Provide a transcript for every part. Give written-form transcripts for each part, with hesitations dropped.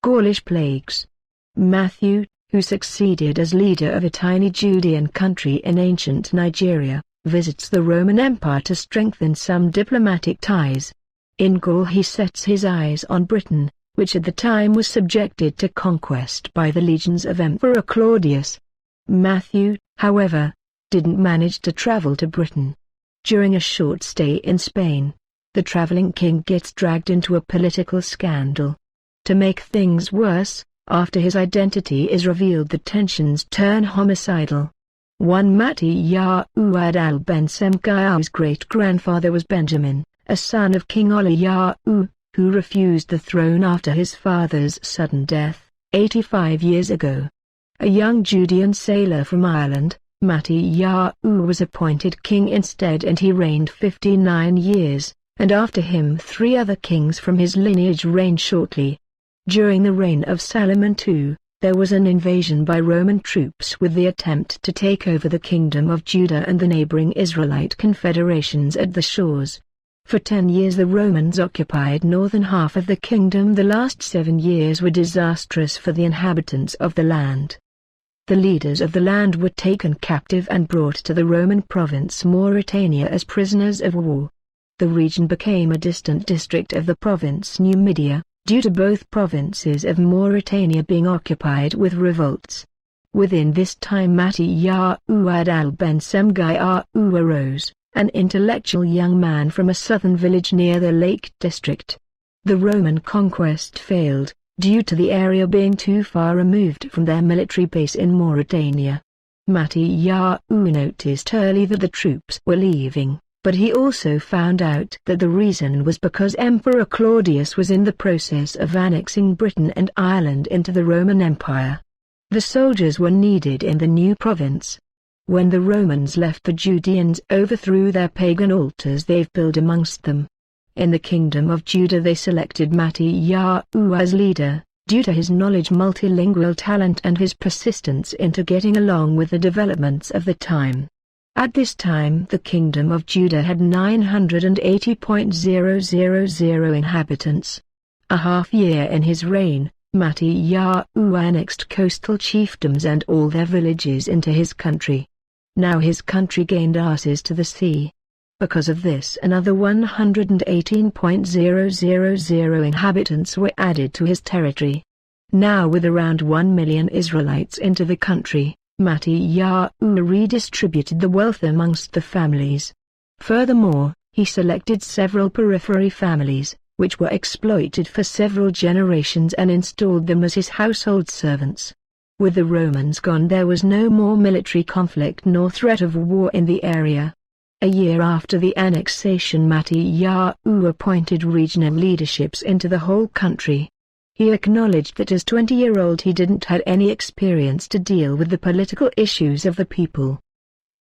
Gaulish plagues. Matthew, who succeeded as leader of a tiny Judean country in ancient Nigeria, visits the Roman Empire to strengthen some diplomatic ties. In Gaul he sets his eyes on Britain, which at the time was subjected to conquest by the legions of Emperor Claudius. Matthew, however, didn't manage to travel to Britain. During a short stay in Spain, the traveling king gets dragged into a political scandal. To make things worse, after his identity is revealed, the tensions turn homicidal. One Mattiya'u'ad al-Ben Semkai'u's great-grandfather was Benjamin, a son of King Oliya'u, who refused the throne after his father's sudden death, 85 years ago. A young Judean sailor from Ireland, Mattiya'u was appointed king instead, and he reigned 59 years, and after him 3 other kings from his lineage reigned shortly. During the reign of Solomon II, there was an invasion by Roman troops with the attempt to take over the kingdom of Judah and the neighboring Israelite confederations at the shores. For 10 years the Romans occupied northern half of the kingdom. The last 7 years were disastrous for the inhabitants of the land. The leaders of the land were taken captive and brought to the Roman province Mauritania as prisoners of war. The region became a distant district of the province Numidia, due to both provinces of Mauritania being occupied with revolts. Within this time Mattiya'u'ad al-Ben Semkai'u arose, an intellectual young man from a southern village near the Lake District. The Roman conquest failed, due to the area being too far removed from their military base in Mauritania. Mattiya'u noticed early that the troops were leaving, but he also found out that the reason was because Emperor Claudius was in the process of annexing Britain and Ireland into the Roman Empire. The soldiers were needed in the new province. When the Romans left, the Judeans overthrew their pagan altars they've built amongst them. In the kingdom of Judah they selected Mattiya'u as leader, due to his knowledge, multilingual talent and his persistence into getting along with the developments of the time. At this time the kingdom of Judah had 980,000 inhabitants. A half year in his reign, Mattiya'u annexed coastal chiefdoms and all their villages into his country. Now his country gained access to the sea. Because of this, another 118,000 inhabitants were added to his territory. Now with around 1 million Israelites into the country, Mattiya'u redistributed the wealth amongst the families. Furthermore, he selected several periphery families, which were exploited for several generations, and installed them as his household servants. With the Romans gone, there was no more military conflict nor threat of war in the area. A year after the annexation, Mattiya'u appointed regional leaderships into the whole country. He acknowledged that as 20-year-old he didn't have any experience to deal with the political issues of the people.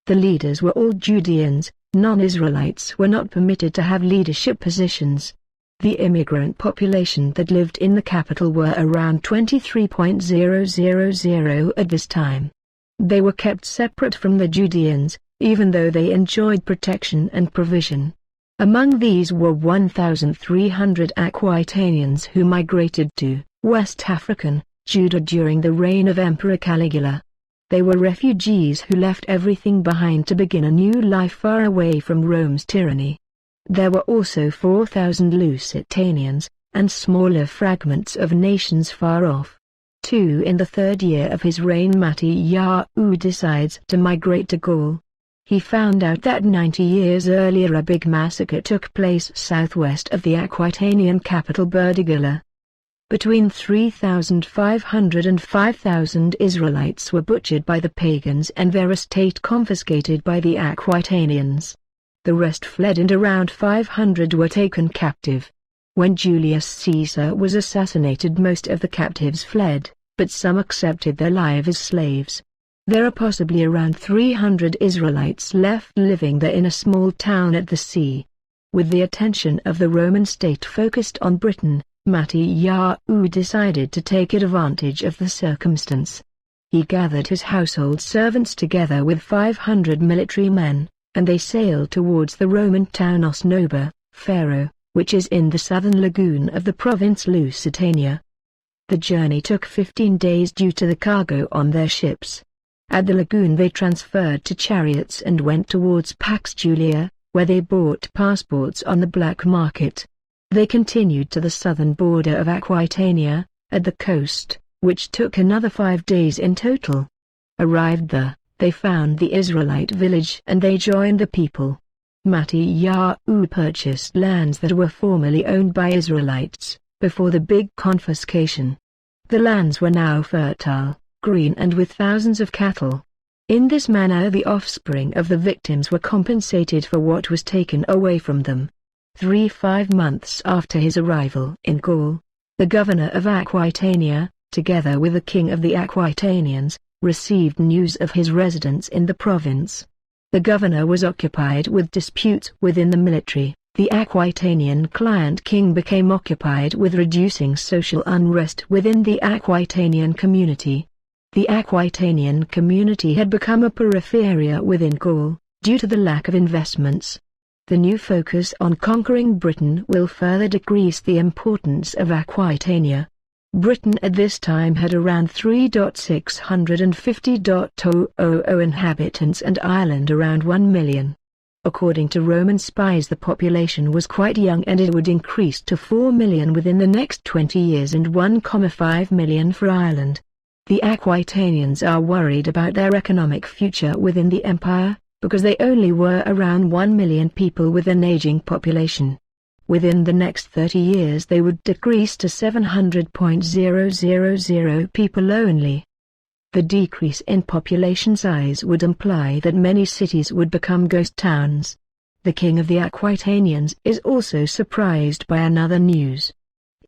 The leaders were all Judeans. Non-Israelites were not permitted to have leadership positions. The immigrant population that lived in the capital were around 23,000 at this time. They were kept separate from the Judeans, even though they enjoyed protection and provision. Among these were 1,300 Aquitanians who migrated to West African Judah during the reign of Emperor Caligula. They were refugees who left everything behind to begin a new life far away from Rome's tyranny. There were also 4,000 Lusitanians, and smaller fragments of nations far off. In the 3rd year of his reign, Mattiya'u decides to migrate to Gaul. He found out that 90 years earlier a big massacre took place southwest of the Aquitanian capital Burdigala. Between 3,500 and 5,000 Israelites were butchered by the pagans and their estate confiscated by the Aquitanians. The rest fled and around 500 were taken captive. When Julius Caesar was assassinated, most of the captives fled, but some accepted their lives as slaves. There are possibly around 300 Israelites left living there in a small town at the sea. With the attention of the Roman state focused on Britain, Mattiya'u decided to take advantage of the circumstance. He gathered his household servants together with 500 military men, and they sailed towards the Roman town Osnoba, Pharaoh, which is in the southern lagoon of the province Lusitania. The journey took 15 days due to the cargo on their ships. At the lagoon they transferred to chariots and went towards Pax Julia, where they bought passports on the black market. They continued to the southern border of Aquitania, at the coast, which took another 5 days in total. Arrived there, they found the Israelite village and they joined the people. Mattiyahu purchased lands that were formerly owned by Israelites, before the big confiscation. The lands were now fertile, green and with thousands of cattle. In this manner the offspring of the victims were compensated for what was taken away from them. 5 months after his arrival in Gaul, the governor of Aquitania, together with the king of the Aquitanians, received news of his residence in the province. The governor was occupied with disputes within the military. The Aquitanian client king became occupied with reducing social unrest within the Aquitanian community. The Aquitanian community had become a peripheria within Gaul, due to the lack of investments. The new focus on conquering Britain will further decrease the importance of Aquitania. Britain at this time had around 3,650,000 inhabitants and Ireland around 1 million. According to Roman spies, the population was quite young and it would increase to 4 million within the next 20 years and 1,5 million for Ireland. The Aquitanians are worried about their economic future within the empire, because they only were around 1 million people with an aging population. Within the next 30 years they would decrease to 700,000 people only. The decrease in population size would imply that many cities would become ghost towns. The king of the Aquitanians is also surprised by another news.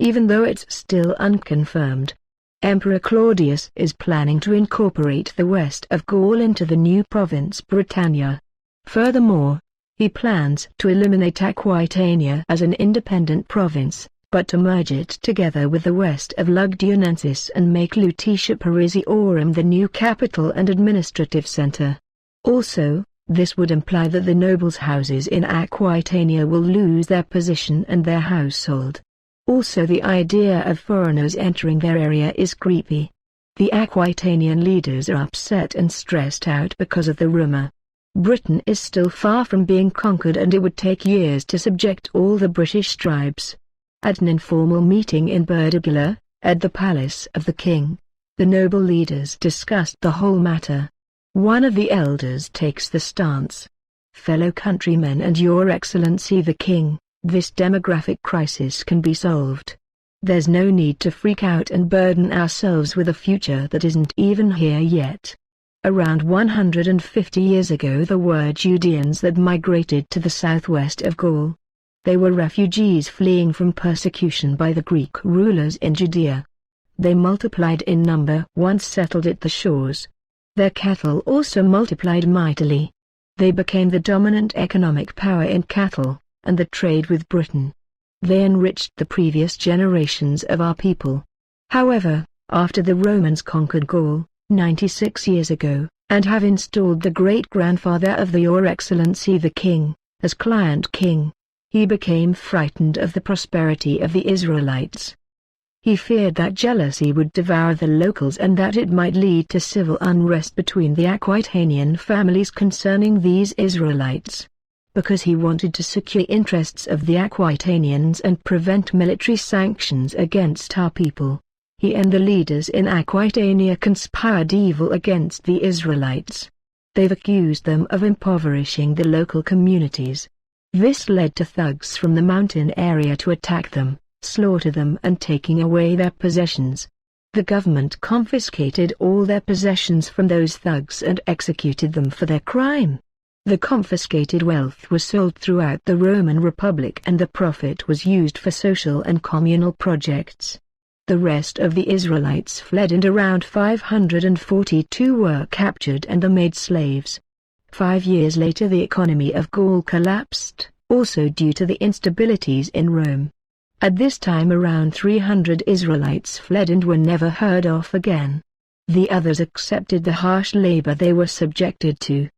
Even though it's still unconfirmed, Emperor Claudius is planning to incorporate the west of Gaul into the new province Britannia. Furthermore, he plans to eliminate Aquitania as an independent province, but to merge it together with the west of Lugdunensis and make Lutetia Parisiorum the new capital and administrative center. Also, this would imply that the nobles' houses in Aquitania will lose their position and their household. Also, the idea of foreigners entering their area is creepy. The Aquitanian leaders are upset and stressed out because of the rumor. Britain is still far from being conquered and it would take years to subject all the British tribes. At an informal meeting in Burdigula, at the palace of the king, the noble leaders discussed the whole matter. One of the elders takes the stance. Fellow countrymen and Your Excellency the King, this demographic crisis can be solved. There's no need to freak out and burden ourselves with a future that isn't even here yet. Around 150 years ago there were Judeans that migrated to the southwest of Gaul. They were refugees fleeing from persecution by the Greek rulers in Judea. They multiplied in number once settled at the shores. Their cattle also multiplied mightily. They became the dominant economic power in cattle and the trade with Britain. They enriched the previous generations of our people. However, after the Romans conquered Gaul, 96 years ago, and have installed the great-grandfather of Your Excellency the King, as client king, he became frightened of the prosperity of the Israelites. He feared that jealousy would devour the locals and that it might lead to civil unrest between the Aquitanian families concerning these Israelites. Because he wanted to secure interests of the Aquitanians and prevent military sanctions against our people, he and the leaders in Aquitania conspired evil against the Israelites. They've accused them of impoverishing the local communities. This led to thugs from the mountain area to attack them, slaughter them and taking away their possessions. The government confiscated all their possessions from those thugs and executed them for their crime. The confiscated wealth was sold throughout the Roman Republic and the profit was used for social and communal projects. The rest of the Israelites fled and around 542 were captured and are made slaves. 5 years later the economy of Gaul collapsed, also due to the instabilities in Rome. At this time around 300 Israelites fled and were never heard of again. The others accepted the harsh labor they were subjected to.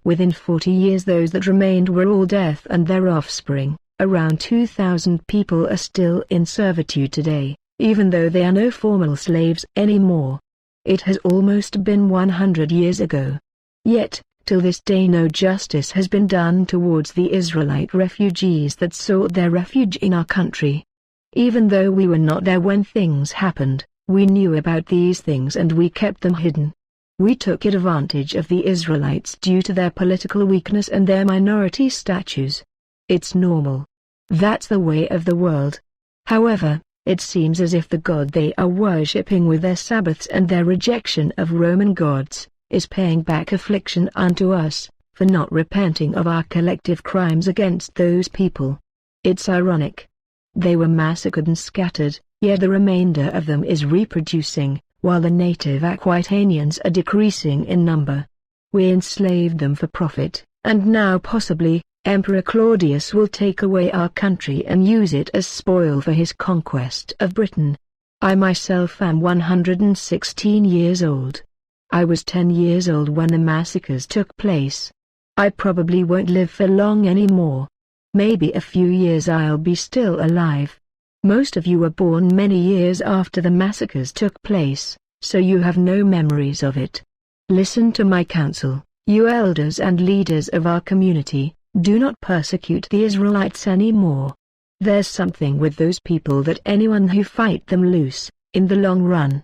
Within 40 years those that remained were all death and their offspring. Around 2,000 people are still in servitude today. even though they are no formal slaves anymore. It has almost been 100 years ago. Yet, till this day no justice has been done towards the Israelite refugees that sought their refuge in our country. Even though we were not there when things happened, we knew about these things and we kept them hidden. We took advantage of the Israelites due to their political weakness and their minority statues. It's normal. That's the way of the world. However, it seems as if the God they are worshipping with their Sabbaths and their rejection of Roman gods, is paying back affliction unto us, for not repenting of our collective crimes against those people. It's ironic. They were massacred and scattered, yet the remainder of them is reproducing, while the native Aquitanians are decreasing in number. We enslaved them for profit, and now possibly, Emperor Claudius will take away our country and use it as spoil for his conquest of Britain. I myself am 116 years old. I was 10 years old when the massacres took place. I probably won't live for long anymore. Maybe a few years I'll be still alive. Most of you were born many years after the massacres took place, so you have no memories of it. Listen to my counsel, you elders and leaders of our community. Do not persecute the Israelites anymore. There's something with those people that anyone who fight them lose, in the long run.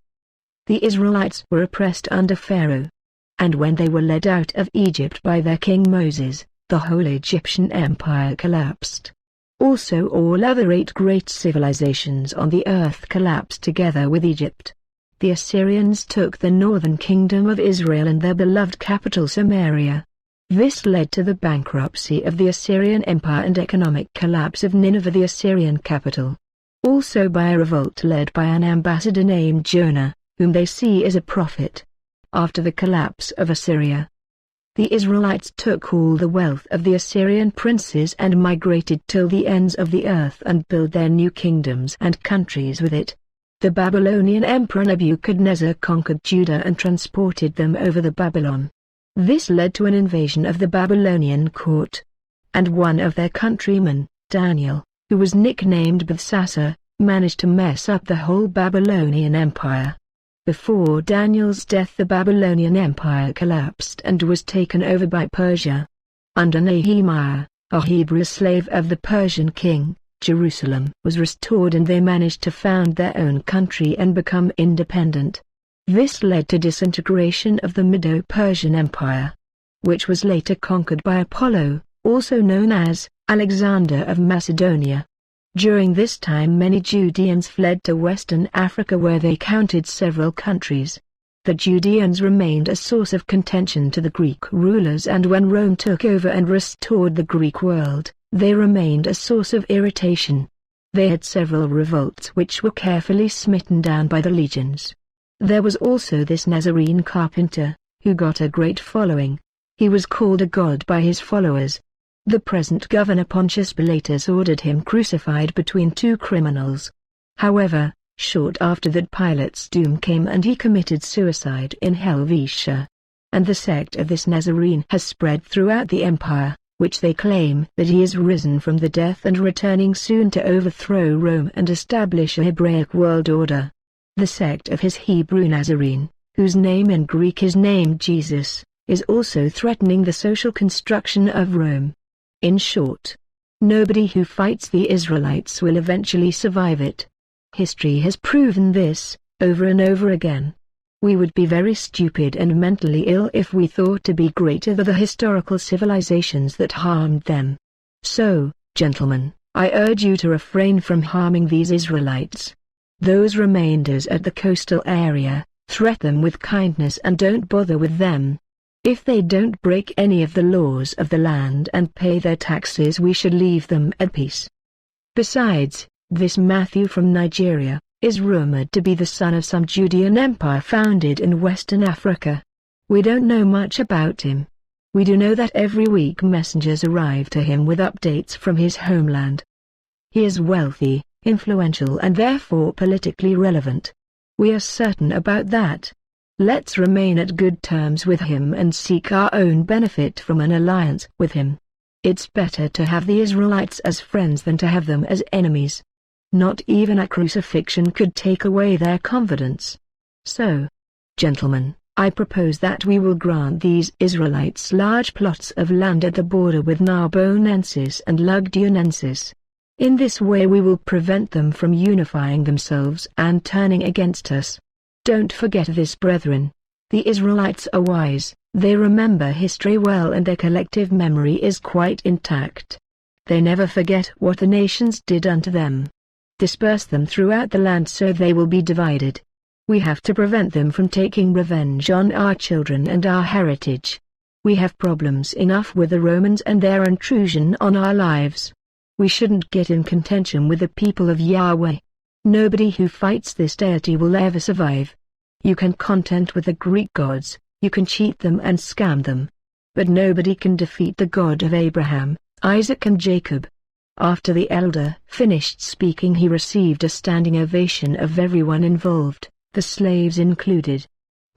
The Israelites were oppressed under Pharaoh. And when they were led out of Egypt by their king Moses, the whole Egyptian empire collapsed. Also all other 8 great civilizations on the earth collapsed together with Egypt. The Assyrians took the northern kingdom of Israel and their beloved capital Samaria. This led to the bankruptcy of the Assyrian Empire and economic collapse of Nineveh, the Assyrian capital. Also by a revolt led by an ambassador named Jonah, whom they see as a prophet. After the collapse of Assyria, the Israelites took all the wealth of the Assyrian princes and migrated till the ends of the earth and built their new kingdoms and countries with it. The Babylonian Emperor Nebuchadnezzar conquered Judah and transported them over the Babylon. This led to an invasion of the Babylonian court. And one of their countrymen, Daniel, who was nicknamed Belshazzar, managed to mess up the whole Babylonian Empire. Before Daniel's death the Babylonian Empire collapsed and was taken over by Persia. Under Nehemiah, a Hebrew slave of the Persian king, Jerusalem was restored and they managed to found their own country and become independent. This led to disintegration of the Medo-Persian Empire, which was later conquered by Apollo, also known as Alexander of Macedonia. During this time many Judeans fled to Western Africa where they counted several countries. The Judeans remained a source of contention to the Greek rulers, and when Rome took over and restored the Greek world, they remained a source of irritation. They had several revolts which were carefully smitten down by the legions. There was also this Nazarene carpenter, who got a great following. He was called a god by his followers. The present governor Pontius Pilatus ordered him crucified between 2 criminals. However, short after that Pilate's doom came and he committed suicide in Helvetia. And the sect of this Nazarene has spread throughout the empire, which they claim that he is risen from the dead and returning soon to overthrow Rome and establish a Hebraic world order. The sect of his Hebrew Nazarene, whose name in Greek is named Jesus, is also threatening the social construction of Rome. In short, nobody who fights the Israelites will eventually survive it. History has proven this, over and over again. We would be very stupid and mentally ill if we thought to be greater than the historical civilizations that harmed them. So, gentlemen, I urge you to refrain from harming these Israelites. Those remainders at the coastal area, threat them with kindness and don't bother with them. If they don't break any of the laws of the land and pay their taxes, we should leave them at peace. Besides, this Matthew from Nigeria is rumored to be the son of some Judean empire founded in Western Africa. We don't know much about him. We do know that every week messengers arrive to him with updates from his homeland. He is wealthy, influential and therefore politically relevant. We are certain about that. Let's remain at good terms with him and seek our own benefit from an alliance with him. It's better to have the Israelites as friends than to have them as enemies. Not even a crucifixion could take away their confidence. So, gentlemen, I propose that we will grant these Israelites large plots of land at the border with Narbonensis and Lugdunensis. In this way we will prevent them from unifying themselves and turning against us. Don't forget this, brethren. The Israelites are wise, they remember history well, and their collective memory is quite intact. They never forget what the nations did unto them. Disperse them throughout the land so they will be divided. We have to prevent them from taking revenge on our children and our heritage. We have problems enough with the Romans and their intrusion on our lives. We shouldn't get in contention with the people of Yahweh. Nobody who fights this deity will ever survive. You can contend with the Greek gods, you can cheat them and scam them. But nobody can defeat the God of Abraham, Isaac and Jacob. After the elder finished speaking, he received a standing ovation of everyone involved, the slaves included.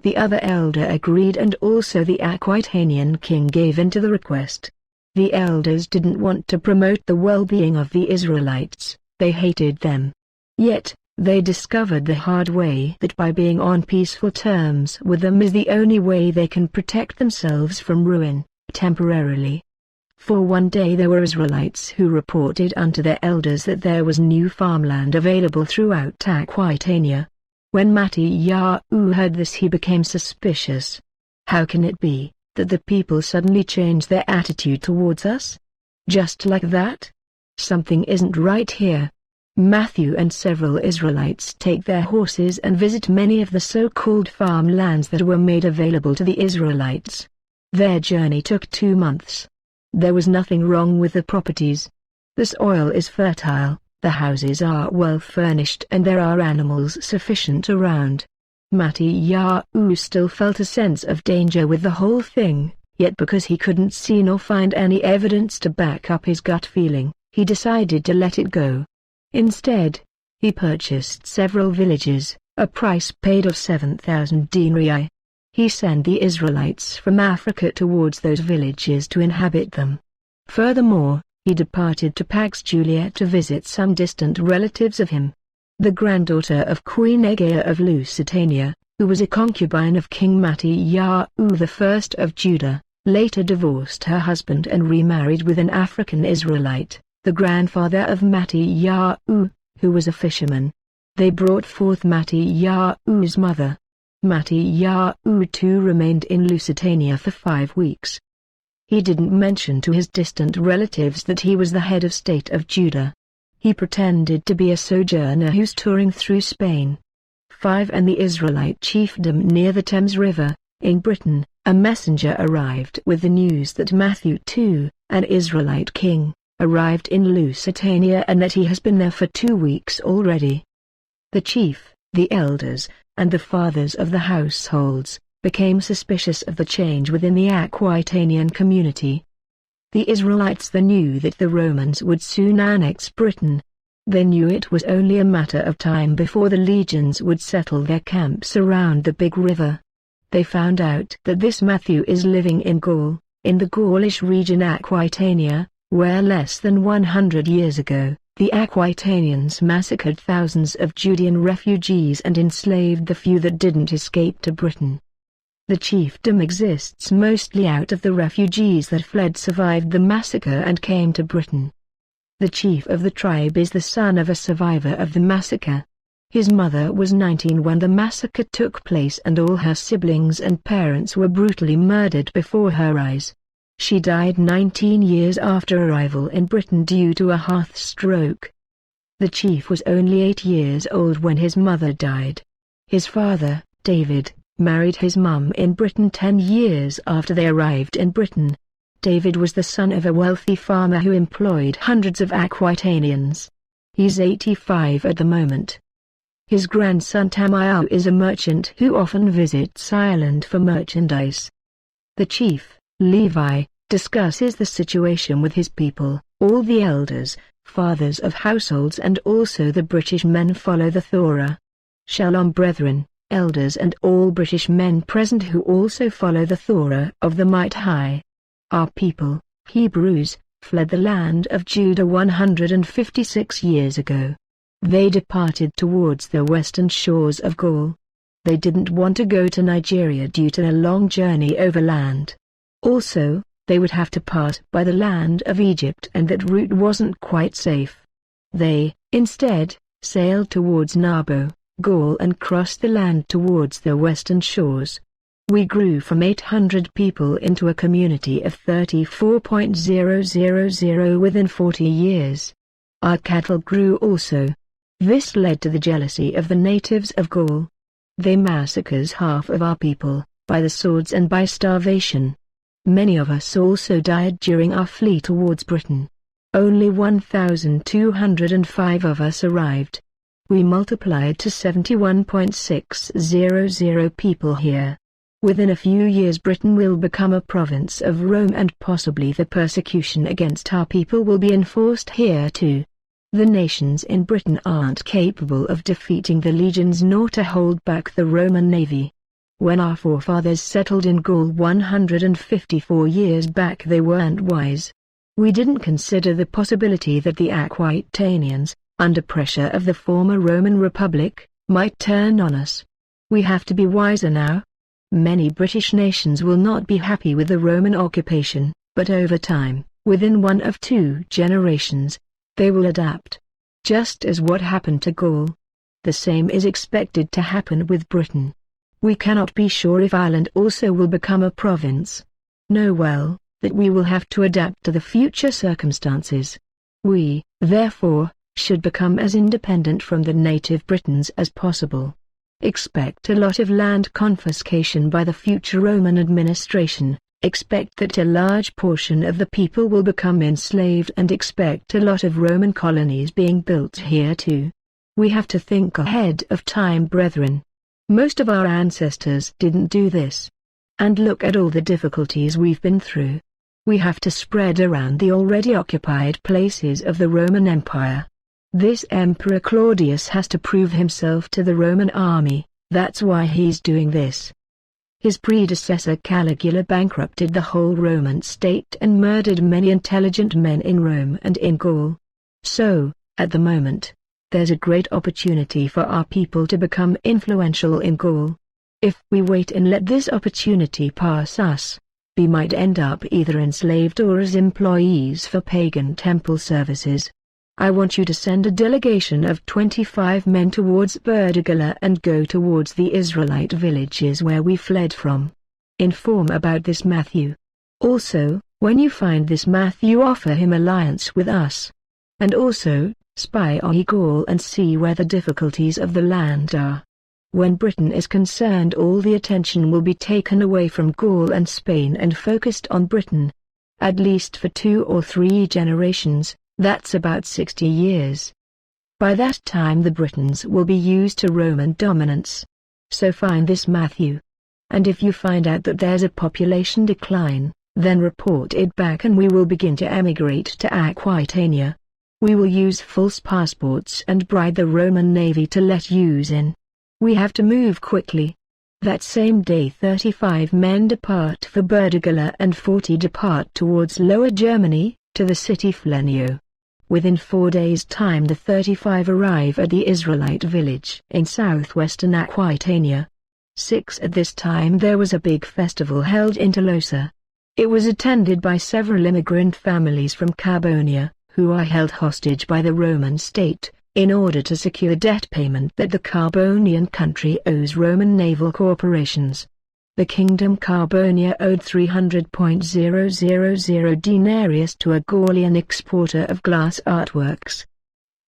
The other elder agreed, and also the Aquitanian king gave in to the request. The elders didn't want to promote the well-being of the Israelites, they hated them. Yet, they discovered the hard way that by being on peaceful terms with them is the only way they can protect themselves from ruin, temporarily. For one day there were Israelites who reported unto their elders that there was new farmland available throughout Aquitania. When Mattiyahu heard this, he became suspicious. How can it be that the people suddenly change their attitude towards us? Just like that? Something isn't right here. Matthew and several Israelites take their horses and visit many of the so-called farmlands that were made available to the Israelites. Their journey took 2 months. There was nothing wrong with the properties. The soil is fertile, the houses are well furnished, and there are animals sufficient around. Mattiyahu still felt a sense of danger with the whole thing, yet because he couldn't see nor find any evidence to back up his gut feeling, he decided to let it go. Instead, he purchased several villages, a price paid of 7,000 denarii. He sent the Israelites from Africa towards those villages to inhabit them. Furthermore, he departed to Pax Julia to visit some distant relatives of him. The granddaughter of Queen Egea of Lusitania, who was a concubine of King Mattiyahu I of Judah, later divorced her husband and remarried with an African Israelite, the grandfather of Mattiyahu, who was a fisherman. They brought forth Mattiyahu's mother. Mattiyahu too remained in Lusitania for 5 weeks. He didn't mention to his distant relatives that he was the head of state of Judah. He pretended to be a sojourner who's touring through Spain. 5 And the Israelite chiefdom near the Thames River, in Britain, a messenger arrived with the news that Matthew II, an Israelite king, arrived in Lusitania and that he has been there for 2 weeks already. The chief, the elders, and the fathers of the households, became suspicious of the change within the Aquitanian community. The Israelites then knew that the Romans would soon annex Britain. They knew it was only a matter of time before the legions would settle their camps around the big river. They found out that this Matthew is living in Gaul, in the Gaulish region Aquitania, where less than 100 years ago, the Aquitanians massacred thousands of Judean refugees and enslaved the few that didn't escape to Britain. The chiefdom exists mostly out of the refugees that survived the massacre and came to Britain. The chief of the tribe is the son of a survivor of the massacre. His mother was 19 when the massacre took place, and all her siblings and parents were brutally murdered before her eyes. She died 19 years after arrival in Britain due to a heart stroke. The chief was only 8 years old when his mother died. His father, David, married his mum in Britain 10 years after they arrived in Britain. David was the son of a wealthy farmer who employed hundreds of Aquitanians. He's 85 at the moment. His grandson Tamiah is a merchant who often visits Ireland for merchandise. The chief, Levi, discusses the situation with his people. All the elders, fathers of households, and also the British men follow the Torah. Shalom, brethren, elders, and all British men present who also follow the Torah of the Might High. Our people, Hebrews, fled the land of Judah 156 years ago. They departed towards the western shores of Gaul. They didn't want to go to Nigeria due to a long journey overland. Also, they would have to pass by the land of Egypt, and that route wasn't quite safe. They, instead, sailed towards Narbo, Gaul, and crossed the land towards the western shores. We grew from 800 people into a community of 34,000 within 40 years. Our cattle grew also. This led to the jealousy of the natives of Gaul. They massacred half of our people, by the swords and by starvation. Many of us also died during our flee towards Britain. Only 1,205 of us arrived. We multiplied to 71,600 people here. Within a few years Britain will become a province of Rome, and possibly the persecution against our people will be enforced here too. The nations in Britain aren't capable of defeating the legions nor to hold back the Roman navy. When our forefathers settled in Gaul 154 years back, they weren't wise. We didn't consider the possibility that the Aquitanians, under pressure of the former Roman Republic, might turn on us. We have to be wiser now. Many British nations will not be happy with the Roman occupation, but over time, within 1 of 2 generations, they will adapt. Just as what happened to Gaul. The same is expected to happen with Britain. We cannot be sure if Ireland also will become a province. Know well, that we will have to adapt to the future circumstances. We, therefore, should become as independent from the native Britons as possible. Expect a lot of land confiscation by the future Roman administration. Expect that a large portion of the people will become enslaved, and expect a lot of Roman colonies being built here too. We have to think ahead of time, brethren. Most of our ancestors didn't do this. And look at all the difficulties we've been through. We have to spread around the already occupied places of the Roman Empire. This Emperor Claudius has to prove himself to the Roman army. That's why he's doing this. His predecessor Caligula bankrupted the whole Roman state and murdered many intelligent men in Rome and in Gaul. So, at the moment, there's a great opportunity for our people to become influential in Gaul. If we wait and let this opportunity pass us, we might end up either enslaved or as employees for pagan temple services. I want you to send a delegation of 25 men towards Berdigala and go towards the Israelite villages where we fled from. Inform about this Matthew. Also, when you find this Matthew, offer him alliance with us. And also, spy on Gaul and see where the difficulties of the land are. When Britain is concerned, all the attention will be taken away from Gaul and Spain and focused on Britain. At least for 2 or 3 generations. That's about 60 years. By that time the Britons will be used to Roman dominance. So find this Matthew. And if you find out that there's a population decline, then report it back and we will begin to emigrate to Aquitania. We will use false passports and bribe the Roman navy to let yous in. We have to move quickly. That same day 35 men depart for Berdigala and 40 depart towards Lower Germany, to the city Flenio. Within 4 days' time the 35 arrive at the Israelite village in southwestern Aquitania. 6 At this time there was a big festival held in Tolosa. It was attended by several immigrant families from Carbonia, who are held hostage by the Roman state, in order to secure debt payment that the Carbonian country owes Roman naval corporations. The kingdom Carbonia owed 300,000 denarius to a Gaulian exporter of glass artworks.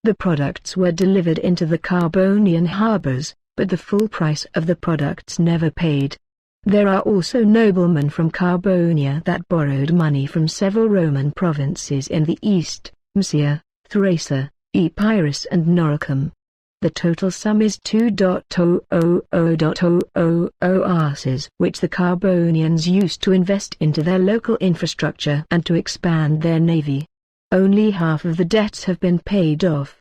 The products were delivered into the Carbonian harbors, but the full price of the products never paid. There are also noblemen from Carbonia that borrowed money from several Roman provinces in the east, Mysia, Thrace, Epirus and Noricum. The total sum is 2,000,000 arses, which the Carbonians used to invest into their local infrastructure and to expand their navy. Only half of the debts have been paid off.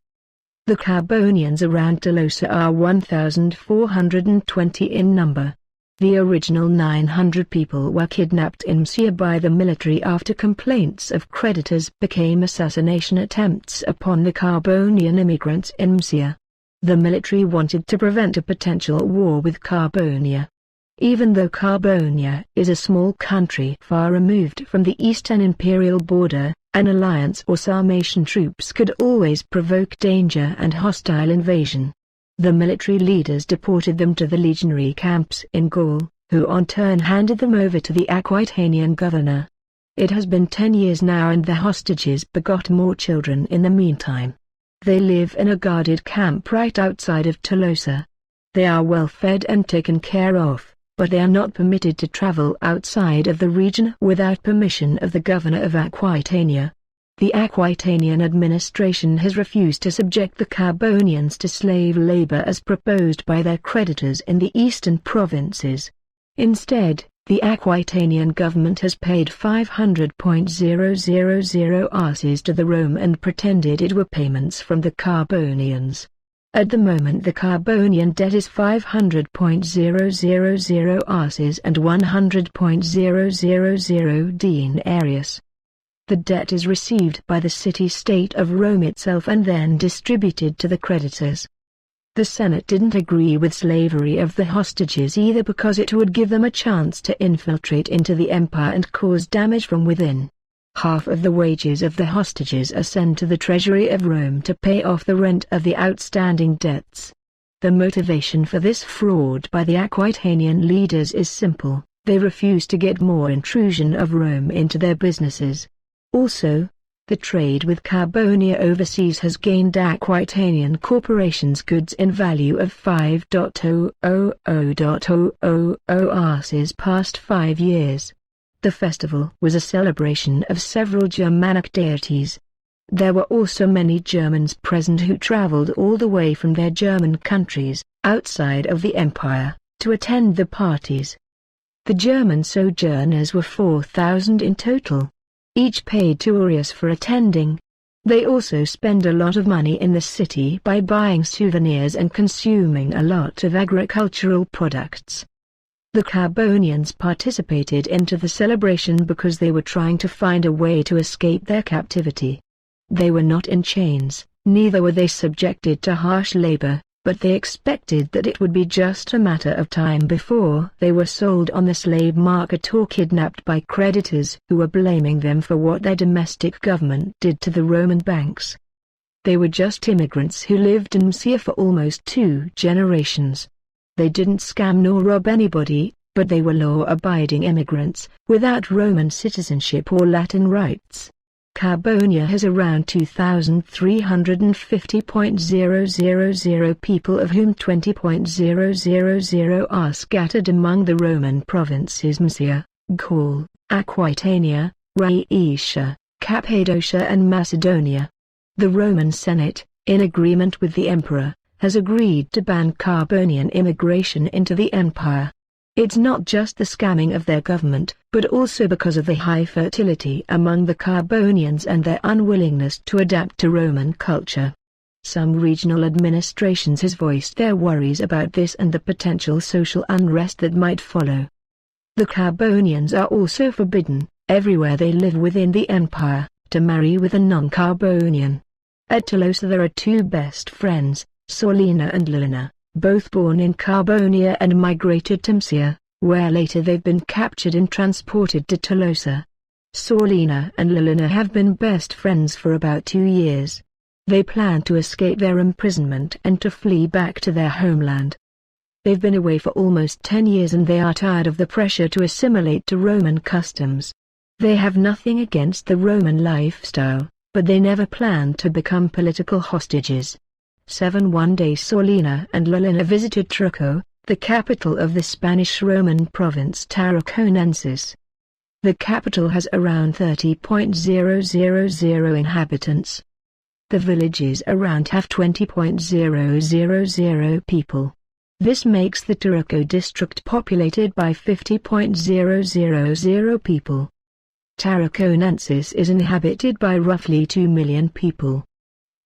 The Carbonians around Tolosa are 1,420 in number. The original 900 people were kidnapped in Msia by the military after complaints of creditors became assassination attempts upon the Carbonian immigrants in Msia. The military wanted to prevent a potential war with Carbonia. Even though Carbonia is a small country far removed from the eastern imperial border, an alliance or Sarmatian troops could always provoke danger and hostile invasion. The military leaders deported them to the legionary camps in Gaul, who on turn handed them over to the Aquitanian governor. It has been 10 years now and the hostages begot more children in the meantime. They live in a guarded camp right outside of Tolosa. They are well fed and taken care of, but they are not permitted to travel outside of the region without permission of the governor of Aquitania. The Aquitanian administration has refused to subject the Carbonians to slave labor as proposed by their creditors in the eastern provinces. Instead, the Aquitanian government has paid 500,000 arses to the Rome and pretended it were payments from the Carbonians. At the moment the Carbonian debt is 500,000 arses and 100,000 denarius. The debt is received by the city-state of Rome itself and then distributed to the creditors. The Senate didn't agree with slavery of the hostages either because it would give them a chance to infiltrate into the empire and cause damage from within. Half of the wages of the hostages are sent to the treasury of Rome to pay off the rent of the outstanding debts. The motivation for this fraud by the Aquitanian leaders is simple: they refuse to get more intrusion of Rome into their businesses. Also, the trade with Carbonia overseas has gained Aquitanian corporations goods in value of 5,000,000 arses past 5 years. The festival was a celebration of several Germanic deities. There were also many Germans present who traveled all the way from their German countries, outside of the empire, to attend the parties. The German sojourners were 4,000 in total. Each paid 2 aureus for attending. They also spend a lot of money in the city by buying souvenirs and consuming a lot of agricultural products. The Carbonians participated into the celebration because they were trying to find a way to escape their captivity. They were not in chains, neither were they subjected to harsh labor, but they expected that it would be just a matter of time before they were sold on the slave market or kidnapped by creditors who were blaming them for what their domestic government did to the Roman banks. They were just immigrants who lived in Msia for almost 2 generations. They didn't scam nor rob anybody, but they were law-abiding immigrants, without Roman citizenship or Latin rights. Carbonia has around 2,350,000 people, of whom 20,000 are scattered among the Roman provinces Misia, Gaul, Aquitania, Rhaetia, Cappadocia and Macedonia. The Roman Senate, in agreement with the emperor, has agreed to ban Carbonian immigration into the empire. It's not just the scamming of their government, but also because of the high fertility among the Carbonians and their unwillingness to adapt to Roman culture. Some regional administrations has voiced their worries about this and the potential social unrest that might follow. The Carbonians are also forbidden, everywhere they live within the empire, to marry with a non-Carbonian. At Tolosa there are 2 best friends, Saulina and Lilina, both born in Carbonia and migrated to Msia, where later they've been captured and transported to Tolosa. Saulina and Lilina have been best friends for about 2 years. They plan to escape their imprisonment and to flee back to their homeland. They've been away for almost 10 years and they are tired of the pressure to assimilate to Roman customs. They have nothing against the Roman lifestyle, but they never plan to become political hostages. One day Saulina and Lilina visited Turco, the capital of the Spanish Roman province Tarraconensis. The capital has around 30,000 inhabitants. The villages around have 20,000 people. This makes the Turco district populated by 50,000 people. Tarraconensis is inhabited by roughly 2 million people.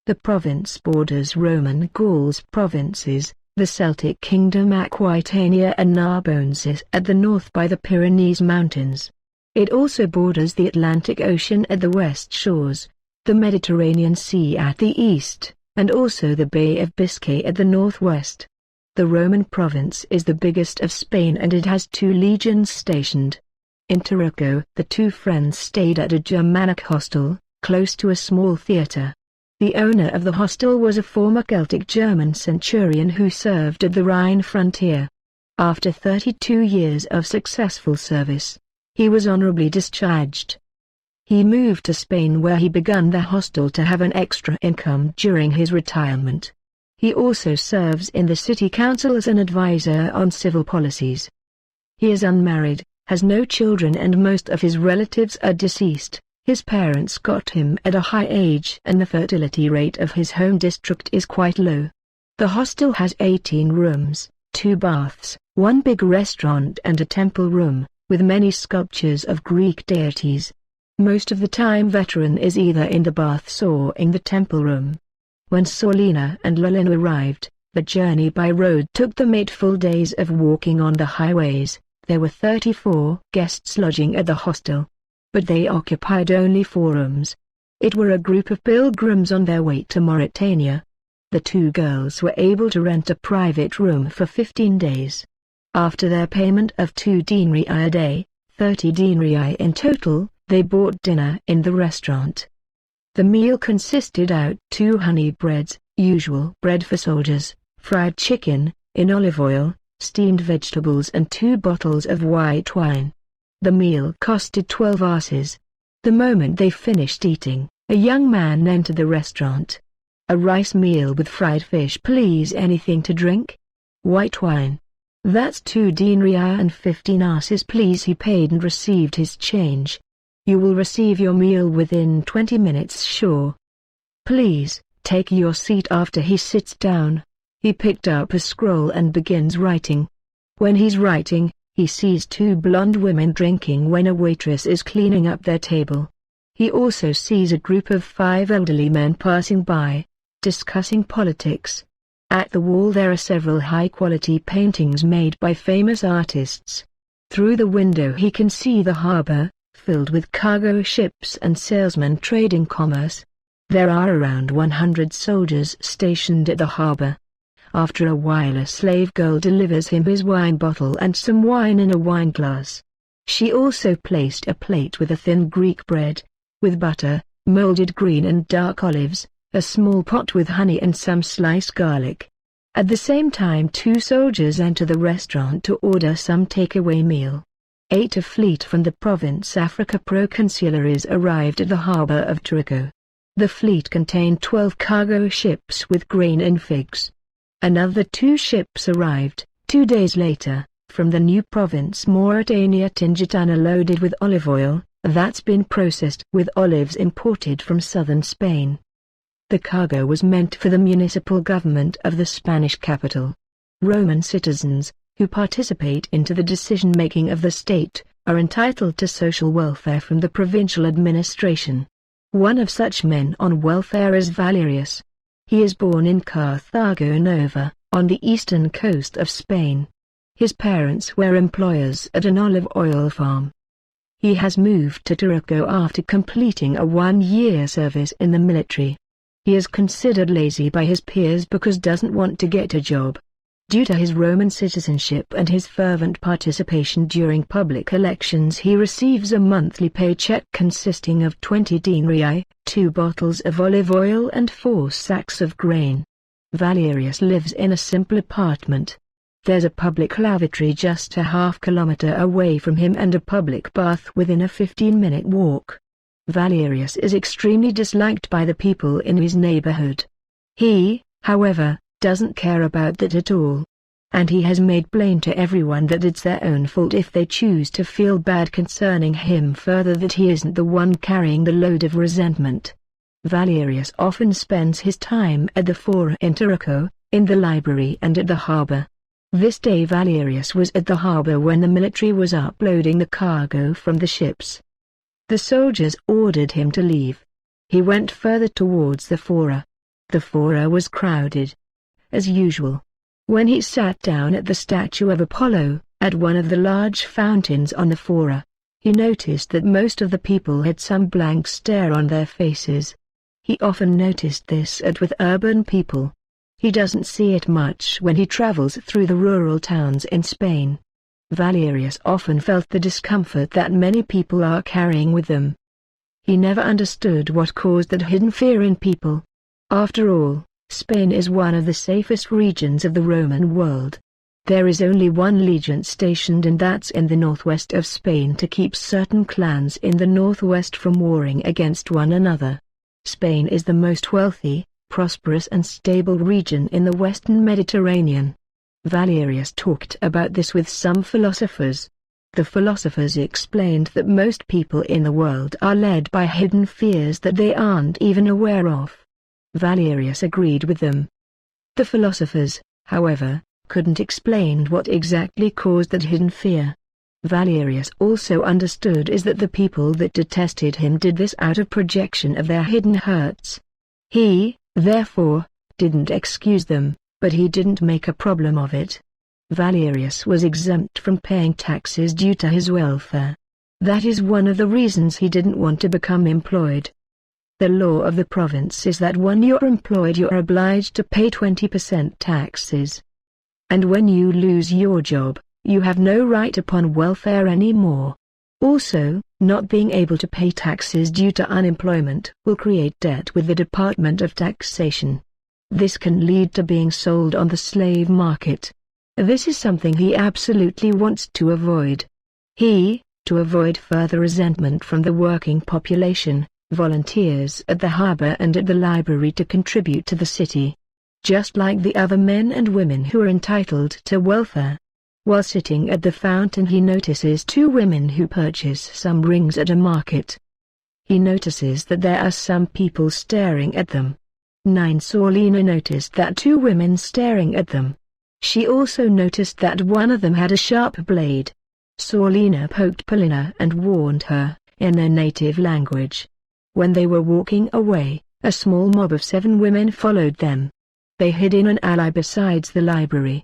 The province borders Roman Gaul's provinces, the Celtic kingdom Aquitania and Narbonensis at the north by the Pyrenees Mountains. It also borders the Atlantic Ocean at the west shores, the Mediterranean Sea at the east, and also the Bay of Biscay at the northwest. The Roman province is the biggest of Spain and it has 2 legions stationed. In Turco, the two friends stayed at a Germanic hostel, close to a small theatre. The owner of the hostel was a former Celtic German centurion who served at the Rhine frontier. After 32 years of successful service, he was honorably discharged. He moved to Spain where he began the hostel to have an extra income during his retirement. He also serves in the city council as an advisor on civil policies. He is unmarried, has no children and most of his relatives are deceased. His parents got him at a high age and the fertility rate of his home district is quite low. The hostel has 18 rooms, 2 baths, 1 big restaurant and a temple room, with many sculptures of Greek deities. Most of the time veteran is either in the baths or in the temple room. When Sorlina and Lolin arrived, the journey by road took them 8 full days of walking on the highways. There were 34 guests lodging at the hostel, but they occupied only 4 rooms. It were a group of pilgrims on their way to Mauritania. The 2 girls were able to rent a private room for 15 days. After their payment of 2 denarii a day, 30 denarii in total, they bought dinner in the restaurant. The meal consisted out 2 honey breads, usual bread for soldiers, fried chicken, in olive oil, steamed vegetables and 2 bottles of white wine. The meal costed 12 asses. The moment they finished eating, a young man entered the restaurant. A rice meal with fried fish please. Anything to drink? White wine. That's 2 denarii and 15 asses please. He paid and received his change. You will receive your meal within 20 minutes sure. Please, take your seat. After he sits down, he picked up a scroll and begins writing. When he's writing, he sees 2 blonde women drinking when a waitress is cleaning up their table. He also sees a group of 5 elderly men passing by, discussing politics. At the wall there are several high-quality paintings made by famous artists. Through the window he can see the harbor, filled with cargo ships and salesmen trading commerce. There are around 100 soldiers stationed at the harbor. After a while a slave girl delivers him his wine bottle and some wine in a wine glass. She also placed a plate with a thin Greek bread, with butter, molded green and dark olives, a small pot with honey and some sliced garlic. At the same time 2 soldiers enter the restaurant to order some takeaway meal. 8 a fleet from the province Africa Proconsularies arrived at the harbor of Turco. The fleet contained 12 cargo ships with grain and figs. Another 2 ships arrived, 2 days later, from the new province Mauritania Tingitana loaded with olive oil, that's been processed with olives imported from southern Spain. The cargo was meant for the municipal government of the Spanish capital. Roman citizens, who participate into the decision-making of the state, are entitled to social welfare from the provincial administration. One of such men on welfare is Valerius. He is born in Carthago Nova, on the eastern coast of Spain. His parents were employers at an olive oil farm. He has moved to Turco after completing a 1-year service in the military. He is considered lazy by his peers because doesn't want to get a job. Due to his Roman citizenship and his fervent participation during public elections he receives a monthly paycheck consisting of 20 denarii, 2 bottles of olive oil and 4 sacks of grain. Valerius lives in a simple apartment. There's a public lavatory just a half-kilometer away from him and a public bath within a 15-minute walk. Valerius is extremely disliked by the people in his neighborhood. He, however, doesn't care about that at all. And he has made plain to everyone that it's their own fault if they choose to feel bad concerning him further, that he isn't the one carrying the load of resentment. Valerius often spends his time at the Fora in Turco, in the library and at the harbor. This day Valerius was at the harbor when the military was uploading the cargo from the ships. The soldiers ordered him to leave. He went further towards the Fora. The Fora was crowded. As usual. When he sat down at the statue of Apollo, at one of the large fountains on the Fora, he noticed that most of the people had some blank stare on their faces. He often noticed this with urban people. He doesn't see it much when he travels through the rural towns in Spain. Valerius often felt the discomfort that many people are carrying with them. He never understood what caused that hidden fear in people. After all, Spain is one of the safest regions of the Roman world. There is only one legion stationed, and that's in the northwest of Spain, to keep certain clans in the northwest from warring against one another. Spain is the most wealthy, prosperous and stable region in the western Mediterranean. Valerius talked about this with some philosophers. The philosophers explained that most people in the world are led by hidden fears that they aren't even aware of. Valerius agreed with them. The philosophers, however, couldn't explain what exactly caused that hidden fear. Valerius also understood is that the people that detested him did this out of projection of their hidden hurts. He, therefore, didn't excuse them, but he didn't make a problem of it. Valerius was exempt from paying taxes due to his welfare. That is one of the reasons he didn't want to become employed. The law of the province is that when you're employed you're obliged to pay 20% taxes. And when you lose your job, you have no right upon welfare anymore. Also, not being able to pay taxes due to unemployment will create debt with the Department of Taxation. This can lead to being sold on the slave market. This is something he absolutely wants to avoid. To avoid further resentment from the working population, volunteers at the harbor and at the library to contribute to the city. Just like the other men and women who are entitled to welfare. While sitting at the fountain he notices two women who purchase some rings at a market. He notices that there are some people staring at them. 9 Saulina noticed that two women staring at them. She also noticed that one of them had a sharp blade. Saulina poked Paulina and warned her, in their native language. When they were walking away, a small mob of 7 women followed them. They hid in an alley besides the library.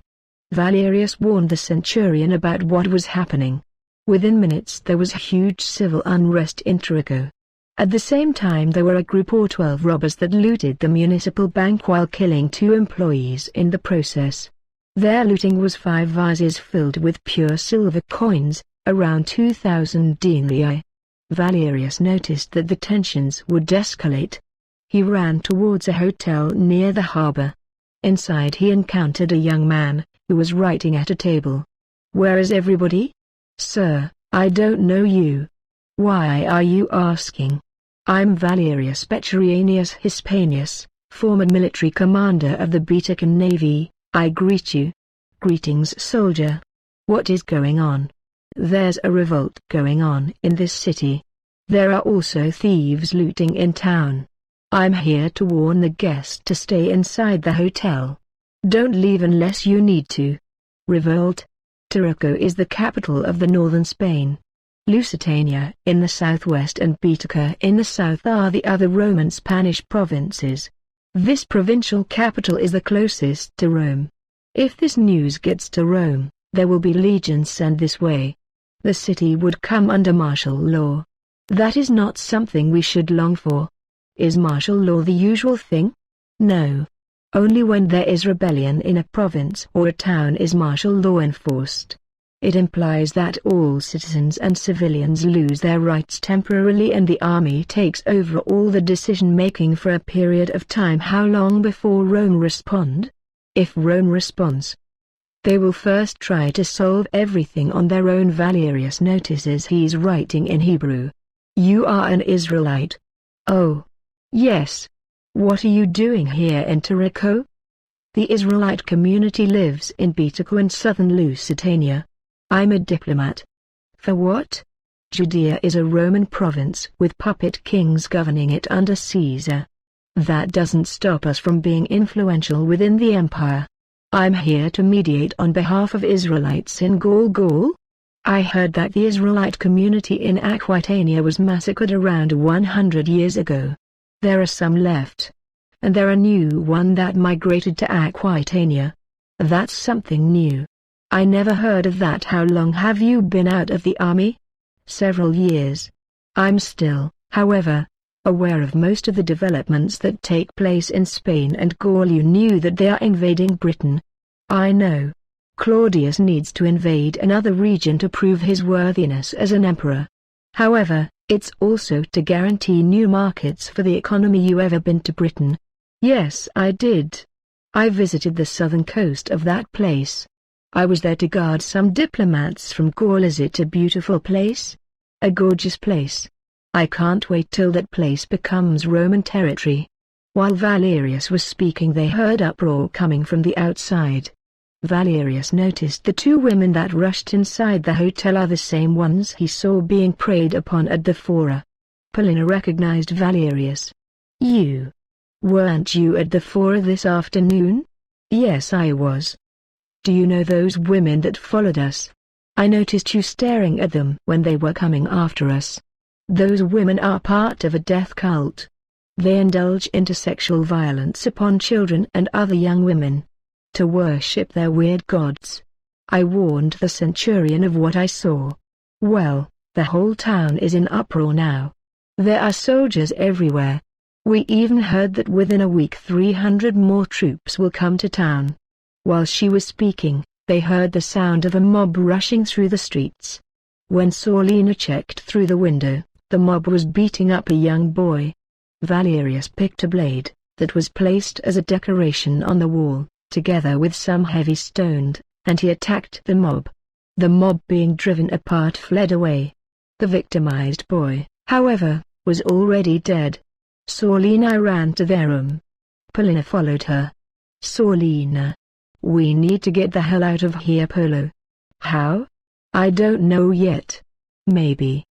Valerius warned the centurion about what was happening. Within minutes there was huge civil unrest in Tarico. At the same time there were a group or 12 robbers that looted the municipal bank while killing 2 employees in the process. Their looting was 5 vases filled with pure silver coins, around 2,000 denarii. Valerius noticed that the tensions would escalate. He ran towards a hotel near the harbor. Inside he encountered a young man, who was writing at a table. "Where is everybody?" "Sir, I don't know you. Why are you asking?" "I'm Valerius Petronius Hispanius, former military commander of the Boeotian Navy. I greet you." "Greetings, soldier. What is going on?" "There's a revolt going on in this city. There are also thieves looting in town. I'm here to warn the guest to stay inside the hotel. Don't leave unless you need to." Revolt. Tarico is the capital of the northern Spain. Lusitania in the southwest and Boeotia in the south are the other Roman Spanish provinces. This provincial capital is the closest to Rome. If this news gets to Rome, there will be legions sent this way. The city would come under martial law. That is not something we should long for. Is martial law the usual thing? No. Only when there is rebellion in a province or a town is martial law enforced. It implies that all citizens and civilians lose their rights temporarily and the army takes over all the decision-making for a period of time. How long before Rome respond? If Rome responds, they will first try to solve everything on their own. Valerius notices he's writing in Hebrew. "You are an Israelite." "Oh. Yes. What are you doing here in Tarico?" "The Israelite community lives in Boeotia and southern Lusitania. I'm a diplomat." "For what?" "Judea is a Roman province with puppet kings governing it under Caesar. That doesn't stop us from being influential within the empire. I'm here to mediate on behalf of Israelites in Gaul. I heard that the Israelite community in Aquitania was massacred around 100 years ago. There are some left. And there are new one that migrated to Aquitania. That's something new. I never heard of that. How long have you been out of the army? Several years. I'm still, however, aware of most of the developments that take place in Spain and Gaul. You knew that they are invading Britain. I know. Claudius needs to invade another region to prove his worthiness as an emperor. However, it's also to guarantee new markets for the economy. You ever been to Britain? Yes, I did. I visited the southern coast of that place. I was there to guard some diplomats from Gaul. Is it a beautiful place? A gorgeous place. I can't wait till that place becomes Roman territory. While Valerius was speaking, they heard uproar coming from the outside. Valerius noticed the two women that rushed inside the hotel are the same ones he saw being preyed upon at the fora. Paulina recognized Valerius. Weren't you at the fora this afternoon? Yes, I was. Do you know those women that followed us? I noticed you staring at them when they were coming after us. Those women are part of a death cult. They indulge into sexual violence upon children and other young women, to worship their weird gods. I warned the centurion of what I saw. Well, the whole town is in uproar now. There are soldiers everywhere. We even heard that within a week 300 more troops will come to town. While she was speaking, they heard the sound of a mob rushing through the streets. When Saulina checked through the window, the mob was beating up a young boy. Valerius picked a blade, that was placed as a decoration on the wall, together with some heavy stones, and he attacked the mob. The mob, being driven apart, fled away. The victimized boy, however, was already dead. Saulina ran to their room. Paulina followed her. Saulina. We need to get the hell out of here, Polo. How? I don't know yet. Maybe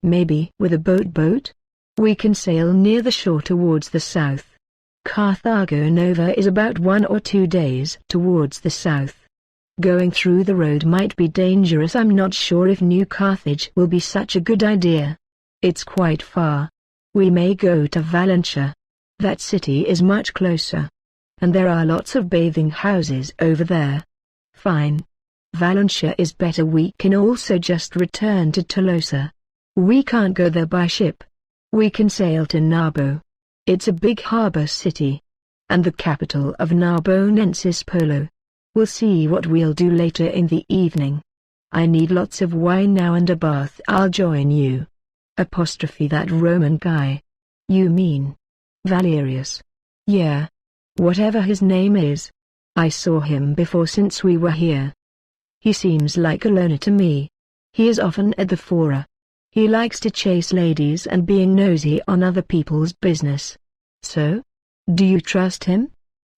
with a boat? We can sail near the shore towards the south. Carthago Nova is about 1 or 2 days towards the south. Going through the road might be dangerous. I'm not sure if New Carthage will be such a good idea. It's quite far. We may go to Valencia. That city is much closer. And there are lots of bathing houses over there. Fine. Valencia is better. We can also just return to Tolosa. We can't go there by ship. We can sail to Narbo. It's a big harbor city. And the capital of Narbonensis, Polo. We'll see what we'll do later in the evening. I need lots of wine now and a bath. I'll join you. Apostrophe that Roman guy. You mean Valerius? Yeah. Whatever his name is. I saw him before since we were here. He seems like a loner to me. He is often at the fora. He likes to chase ladies and being nosy on other people's business. So? Do you trust him?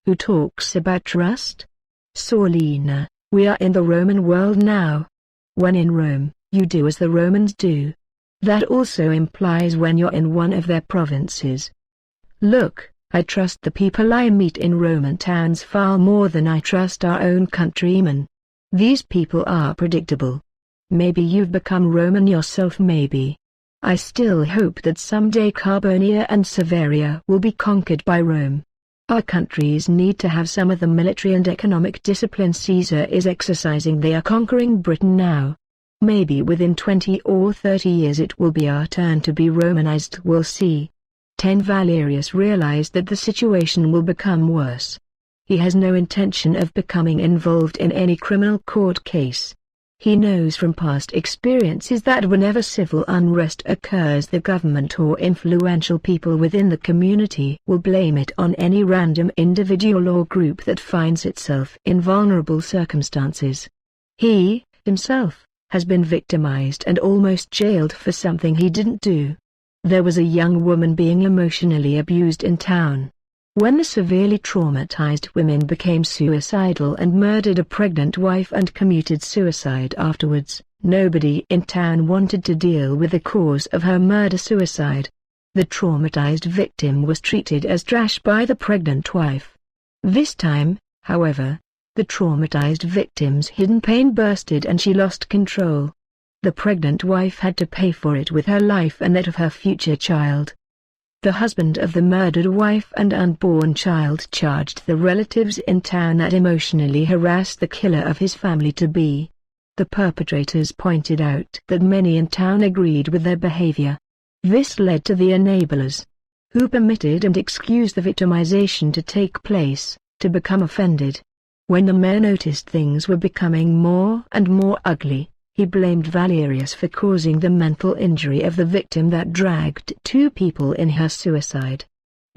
Who talks about trust? Saulina, we are in the Roman world now. When in Rome, you do as the Romans do. That also implies when you're in one of their provinces. Look, I trust the people I meet in Roman towns far more than I trust our own countrymen. These people are predictable. Maybe you've become Roman yourself. Maybe. I still hope that someday Carbonia and Severia will be conquered by Rome. Our countries need to have some of the military and economic discipline Caesar is exercising. They are conquering Britain now. Maybe within 20 or 30 years it will be our turn to be Romanized. We'll see. 10. Valerius realized that the situation will become worse. He has no intention of becoming involved in any criminal court case. He knows from past experiences that whenever civil unrest occurs, the government or influential people within the community will blame it on any random individual or group that finds itself in vulnerable circumstances. He, himself, has been victimized and almost jailed for something he didn't do. There was a young woman being emotionally abused in town. When the severely traumatized women became suicidal and murdered a pregnant wife and committed suicide afterwards, nobody in town wanted to deal with the cause of her murder-suicide. The traumatized victim was treated as trash by the pregnant wife. This time, however, the traumatized victim's hidden pain bursted and she lost control. The pregnant wife had to pay for it with her life and that of her future child. The husband of the murdered wife and unborn child charged the relatives in town that emotionally harassed the killer of his family-to-be. The perpetrators pointed out that many in town agreed with their behavior. This led to the enablers, who permitted and excused the victimization to take place, to become offended. When the mayor noticed things were becoming more and more ugly, he blamed Valerius for causing the mental injury of the victim that dragged two people in her suicide.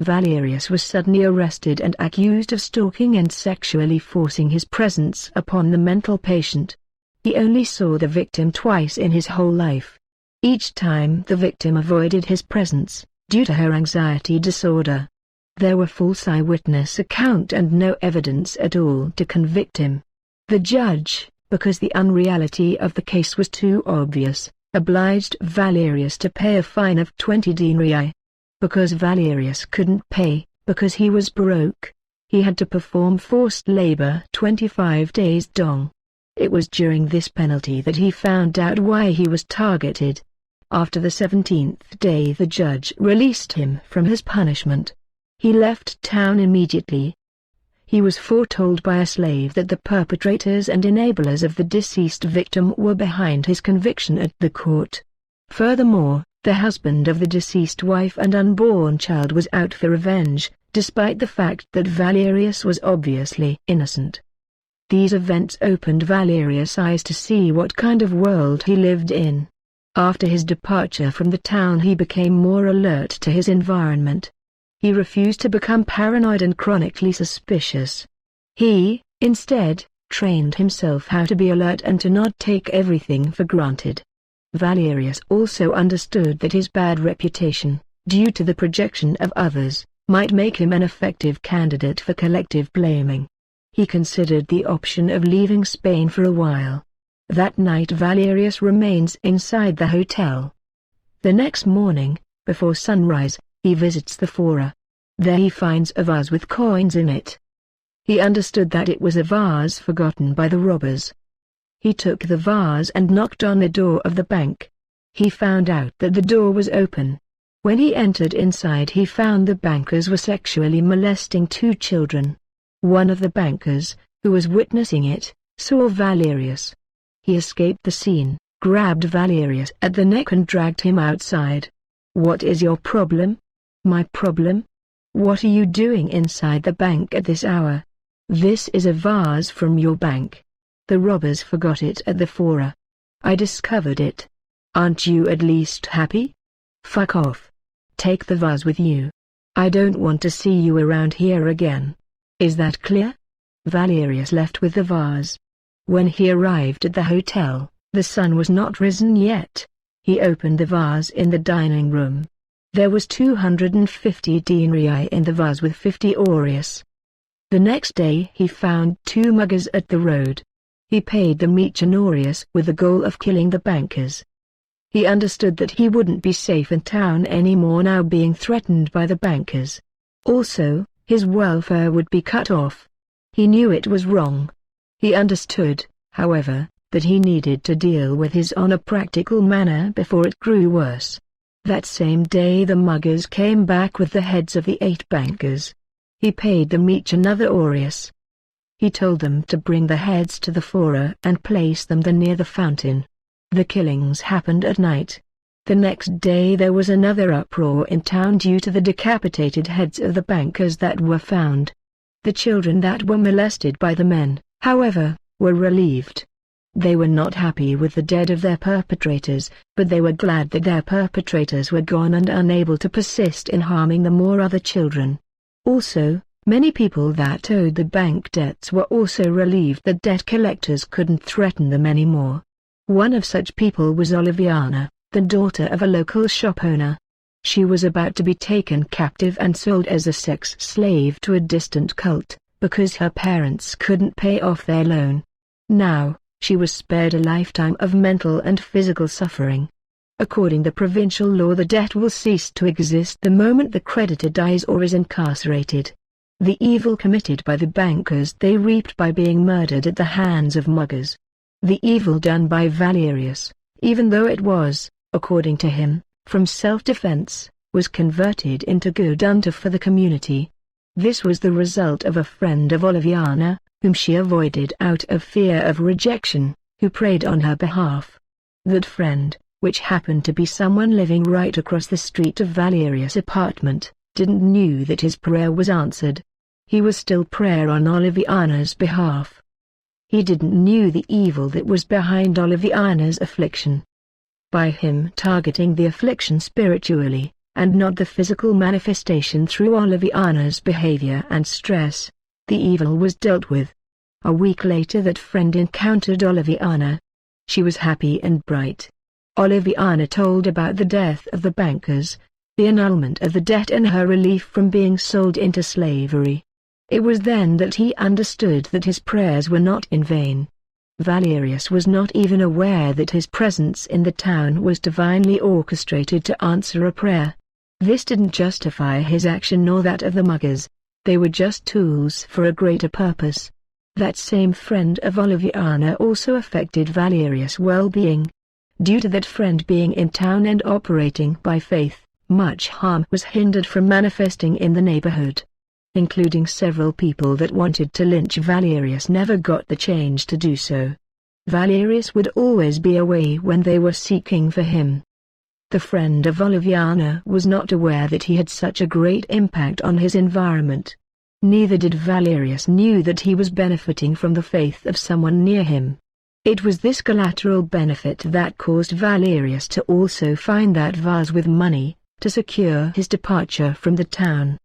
Valerius was suddenly arrested and accused of stalking and sexually forcing his presence upon the mental patient. He only saw the victim twice in his whole life. Each time the victim avoided his presence, due to her anxiety disorder. There were false eyewitness account and no evidence at all to convict him. The judge, because the unreality of the case was too obvious, obliged Valerius to pay a fine of 20 denarii. Because Valerius couldn't pay, because he was broke, he had to perform forced labor 25 days long. It was during this penalty that he found out why he was targeted. After the 17th day the judge released him from his punishment. He left town immediately. He was foretold by a slave that the perpetrators and enablers of the deceased victim were behind his conviction at the court. Furthermore, the husband of the deceased wife and unborn child was out for revenge, despite the fact that Valerius was obviously innocent. These events opened Valerius' eyes to see what kind of world he lived in. After his departure from the town he became more alert to his environment. He refused to become paranoid and chronically suspicious. He, instead, trained himself how to be alert and to not take everything for granted. Valerius also understood that his bad reputation, due to the projection of others, might make him an effective candidate for collective blaming. He considered the option of leaving Spain for a while. That night Valerius remains inside the hotel. The next morning, before sunrise, he visits the fora. There he finds a vase with coins in it. He understood that it was a vase forgotten by the robbers. He took the vase and knocked on the door of the bank. He found out that the door was open. When he entered inside he found the bankers were sexually molesting two children. One of the bankers, who was witnessing it, saw Valerius. He escaped the scene, grabbed Valerius at the neck and dragged him outside. "What is your problem?" "My problem? What are you doing inside the bank at this hour?" "This is a vase from your bank. The robbers forgot it at the fora. I discovered it. Aren't you at least happy? Fuck off. Take the vase with you. I don't want to see you around here again. Is that clear?" Valerius left with the vase. When he arrived at the hotel, the sun was not risen yet. He opened the vase in the dining room. There was 250 denarii in the vase with 50 aureus. The next day he found two muggers at the road. He paid them each an aureus with the goal of killing the bankers. He understood that he wouldn't be safe in town anymore now, being threatened by the bankers. Also, his welfare would be cut off. He knew it was wrong. He understood, however, that he needed to deal with his on a practical manner before it grew worse. That same day the muggers came back with the heads of the 8 bankers. He paid them each another aureus. He told them to bring the heads to the fora and place them near the fountain. The killings happened at night. The next day there was another uproar in town due to the decapitated heads of the bankers that were found. The children that were molested by the men, however, were relieved. They were not happy with the dead of their perpetrators, but they were glad that their perpetrators were gone and unable to persist in harming them or other children. Also, many people that owed the bank debts were also relieved that debt collectors couldn't threaten them anymore. One of such people was Oliviana, the daughter of a local shop owner. She was about to be taken captive and sold as a sex slave to a distant cult, because her parents couldn't pay off their loan. Now, she was spared a lifetime of mental and physical suffering. According to provincial law, the debt will cease to exist the moment the creditor dies or is incarcerated. The evil committed by the bankers they reaped by being murdered at the hands of muggers. The evil done by Valerius, even though it was, according to him, from self-defense, was converted into good unto for the community. This was the result of a friend of Oliviana, whom she avoided out of fear of rejection, who prayed on her behalf. That friend, which happened to be someone living right across the street of Valerius' apartment, didn't knew that his prayer was answered. He was still prayer on Oliviana's behalf. He didn't knew the evil that was behind Oliviana's affliction. By him targeting the affliction spiritually, and not the physical manifestation through Oliviana's behavior and stress, the evil was dealt with. A week later that friend encountered Oliviana. She was happy and bright. Oliviana told about the death of the bankers, the annulment of the debt and her relief from being sold into slavery. It was then that he understood that his prayers were not in vain. Valerius was not even aware that his presence in the town was divinely orchestrated to answer a prayer. This didn't justify his action nor that of the muggers. They were just tools for a greater purpose. That same friend of Oliviana also affected Valerius' well-being. Due to that friend being in town and operating by faith, much harm was hindered from manifesting in the neighborhood. Including several people that wanted to lynch Valerius never got the change to do so. Valerius would always be away when they were seeking for him. The friend of Oliviana was not aware that he had such a great impact on his environment. Neither did Valerius knew that he was benefiting from the faith of someone near him. It was this collateral benefit that caused Valerius to also find that vase with money, to secure his departure from the town.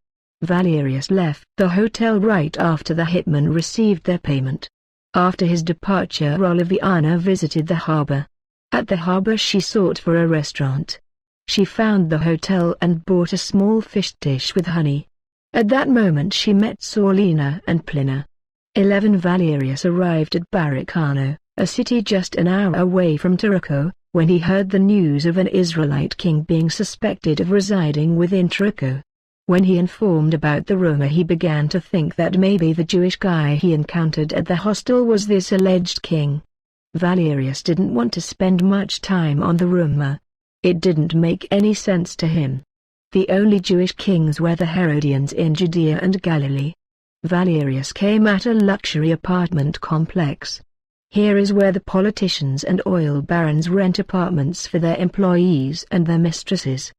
Valerius left the hotel right after the hitmen received their payment. After his departure Oliviana visited the harbor. At the harbor she sought for a restaurant. She found the hotel and bought a small fish dish with honey. At that moment she met Saulina and Plina. 11 Valerius arrived at Barricano, a city just an hour away from Turco, when he heard the news of an Israelite king being suspected of residing within Turco. When he informed about the rumor he began to think that maybe the Jewish guy he encountered at the hostel was this alleged king. Valerius didn't want to spend much time on the rumor. It didn't make any sense to him. The only Jewish kings were the Herodians in Judea and Galilee. Valerius came at a luxury apartment complex. Here is where the politicians and oil barons rent apartments for their employees and their mistresses.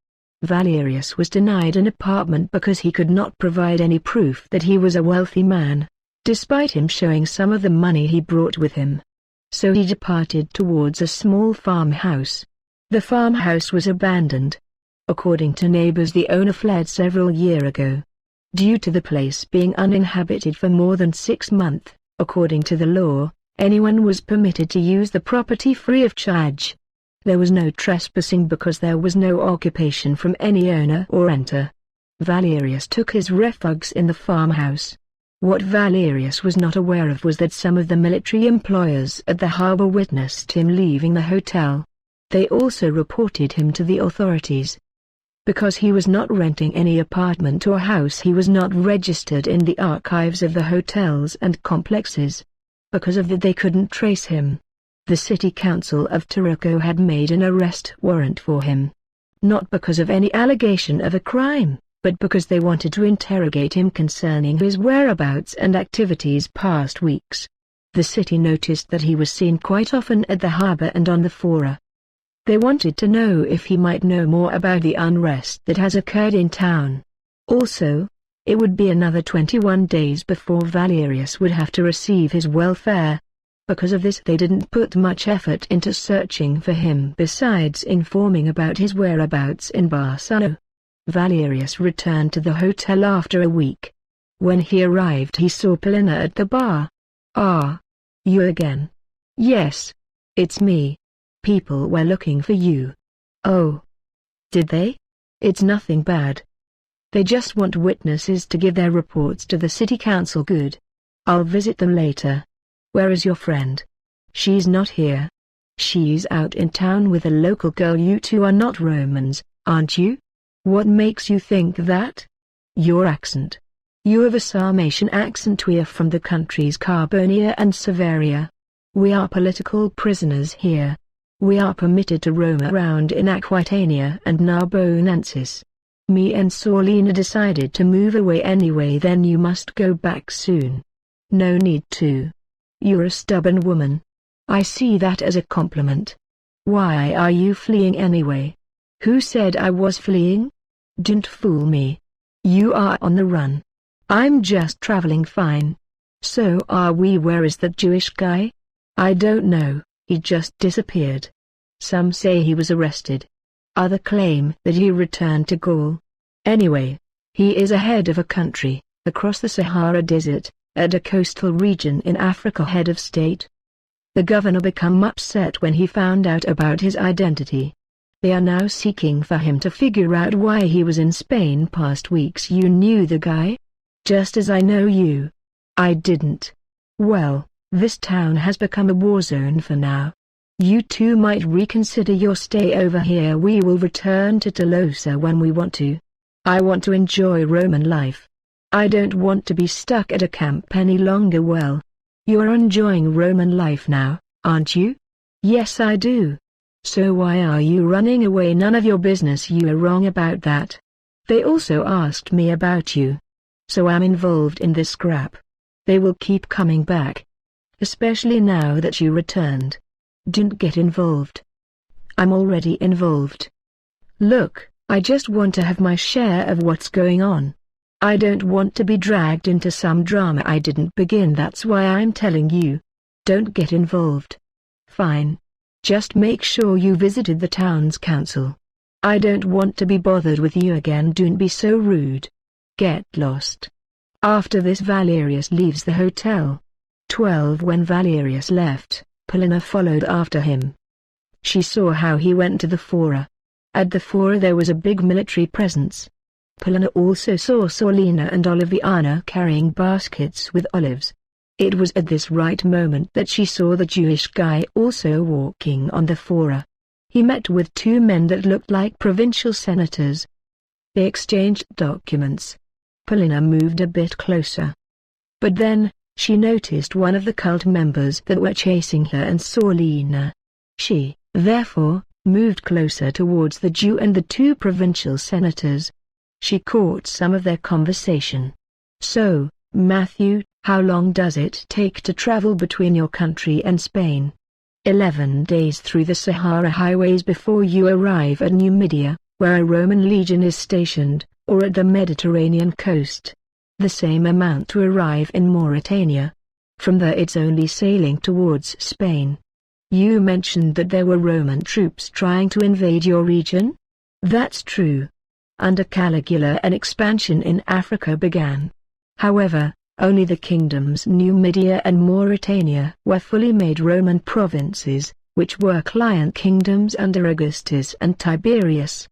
Valerius was denied an apartment because he could not provide any proof that he was a wealthy man, despite him showing some of the money he brought with him. So he departed towards a small farmhouse. The farmhouse was abandoned. According to neighbors, the owner fled several years ago. Due to the place being uninhabited for more than 6 months, according to the law, anyone was permitted to use the property free of charge. There was no trespassing because there was no occupation from any owner or renter. Valerius took his refuge in the farmhouse. What Valerius was not aware of was that some of the military employers at the harbor witnessed him leaving the hotel. They also reported him to the authorities. Because he was not renting any apartment or house, he was not registered in the archives of the hotels and complexes. Because of that they couldn't trace him. The city council of Turco had made an arrest warrant for him. Not because of any allegation of a crime, but because they wanted to interrogate him concerning his whereabouts and activities past weeks. The city noticed that he was seen quite often at the harbor and on the fora. They wanted to know if he might know more about the unrest that has occurred in town. Also, it would be another 21 days before Valerius would have to receive his welfare. Because of this they didn't put much effort into searching for him besides informing about his whereabouts in Barsano. Valerius returned to the hotel after a week. When he arrived he saw Polina at the bar. "Ah, you again?" "Yes. It's me. People were looking for you." "Oh. Did they? It's nothing bad. They just want witnesses to give their reports to the city council. Good. I'll visit them later. Where is your friend?" "She's not here. She's out in town with a local girl." "You two are not Romans, aren't you?" "What makes you think that?" "Your accent. You have a Sarmatian accent. We are from the countries Carbonia and Severia. We are political prisoners here. We are permitted to roam around in Aquitania and Narbonensis. Me and Saulina decided to move away anyway. Then you must go back soon. No need to. You're a stubborn woman. I see that as a compliment. Why are you fleeing anyway? Who said I was fleeing? Don't fool me. You are on the run. I'm just traveling fine. So are we. Where is that Jewish guy? I don't know, he just disappeared. Some say he was arrested. Others claim that he returned to Gaul. Anyway, he is ahead of a country, across the Sahara Desert, at a coastal region in Africa. Head of state. The governor became upset when he found out about his identity. They are now seeking for him to figure out why he was in Spain past weeks. You knew the guy? Just as I know you. I didn't. Well, this town has become a war zone for now. You two might reconsider your stay over here. We will return to Tolosa when we want to. I want to enjoy Roman life. I don't want to be stuck at a camp any longer. Well, you're enjoying Roman life now, aren't you? Yes, I do. So why are you running away? None of your business. You are wrong about that. They also asked me about you. So I'm involved in this scrap. They will keep coming back. Especially now that you returned. Don't get involved. I'm already involved. Look, I just want to have my share of what's going on. I don't want to be dragged into some drama I didn't begin. That's why I'm telling you. Don't get involved. Fine. Just make sure you visited the town's council. I don't want to be bothered with you again. Don't be so rude. Get lost. After this Valerius leaves the hotel. 12. When Valerius left, Paulina followed after him. She saw how he went to the fora. At the fora there was a big military presence. Paulina also saw Saulina and Oliviana carrying baskets with olives. It was at this right moment that she saw the Jewish guy also walking on the fora. He met with two men that looked like provincial senators. They exchanged documents. Paulina moved a bit closer. But then, she noticed one of the cult members that were chasing her and Saulina. She, therefore, moved closer towards the Jew and the two provincial senators. She caught some of their conversation. So, Matthew, how long does it take to travel between your country and Spain? 11 days through the Sahara highways before you arrive at Numidia, where a Roman legion is stationed, or at the Mediterranean coast. The same amount to arrive in Mauritania. From there it's only sailing towards Spain. You mentioned that there were Roman troops trying to invade your region? That's true. Under Caligula an expansion in Africa began. However, only the kingdoms Numidia and Mauritania were fully made Roman provinces, which were client kingdoms under Augustus and Tiberius.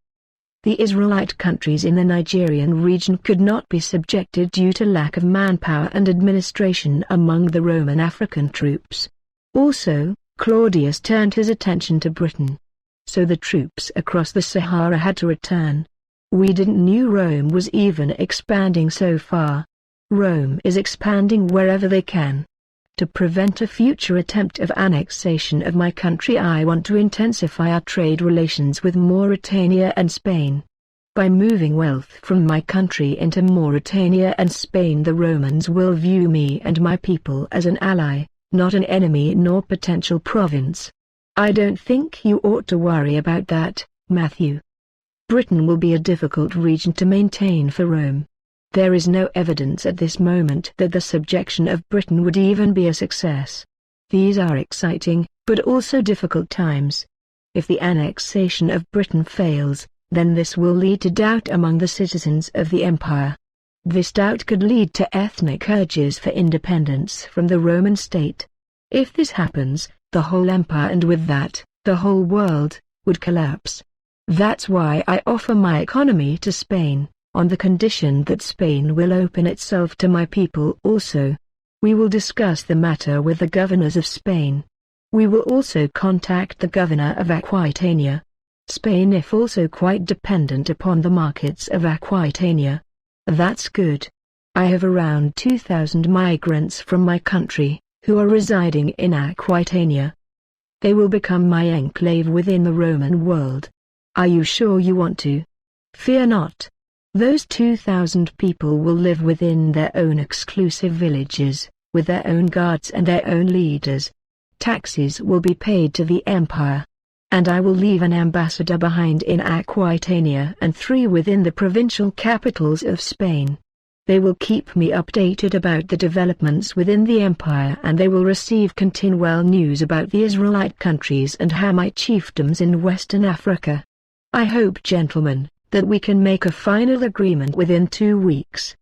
The Israelite countries in the Nigerian region could not be subjected due to lack of manpower and administration among the Roman African troops. Also, Claudius turned his attention to Britain. So the troops across the Sahara had to return. We didn't know Rome was even expanding so far. Rome is expanding wherever they can. To prevent a future attempt of annexation of my country, I want to intensify our trade relations with Mauritania and Spain. By moving wealth from my country into Mauritania and Spain, the Romans will view me and my people as an ally, not an enemy nor potential province. I don't think you ought to worry about that, Matthew. Britain will be a difficult region to maintain for Rome. There is no evidence at this moment that the subjection of Britain would even be a success. These are exciting, but also difficult times. If the annexation of Britain fails, then this will lead to doubt among the citizens of the empire. This doubt could lead to ethnic urges for independence from the Roman state. If this happens, the whole empire and with that, the whole world, would collapse. That's why I offer my economy to Spain, on the condition that Spain will open itself to my people also. We will discuss the matter with the governors of Spain. We will also contact the governor of Aquitania. Spain is also quite dependent upon the markets of Aquitania. That's good. I have around 2,000 migrants from my country, who are residing in Aquitania. They will become my enclave within the Roman world. Are you sure you want to? Fear not. Those 2,000 people will live within their own exclusive villages, with their own guards and their own leaders. Taxes will be paid to the empire. And I will leave an ambassador behind in Aquitania and 3 within the provincial capitals of Spain. They will keep me updated about the developments within the empire, and they will receive continual news about the Israelite countries and Hamite chiefdoms in Western Africa. I hope, gentlemen, that we can make a final agreement within 2 weeks.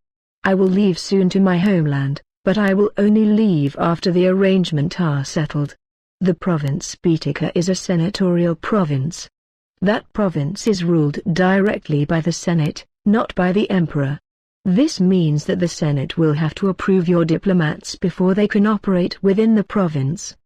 I will leave soon to my homeland, but I will only leave after the arrangement are settled. The province Baetica is a senatorial province. That province is ruled directly by the Senate, not by the emperor. This means that the Senate will have to approve your diplomats before they can operate within the province.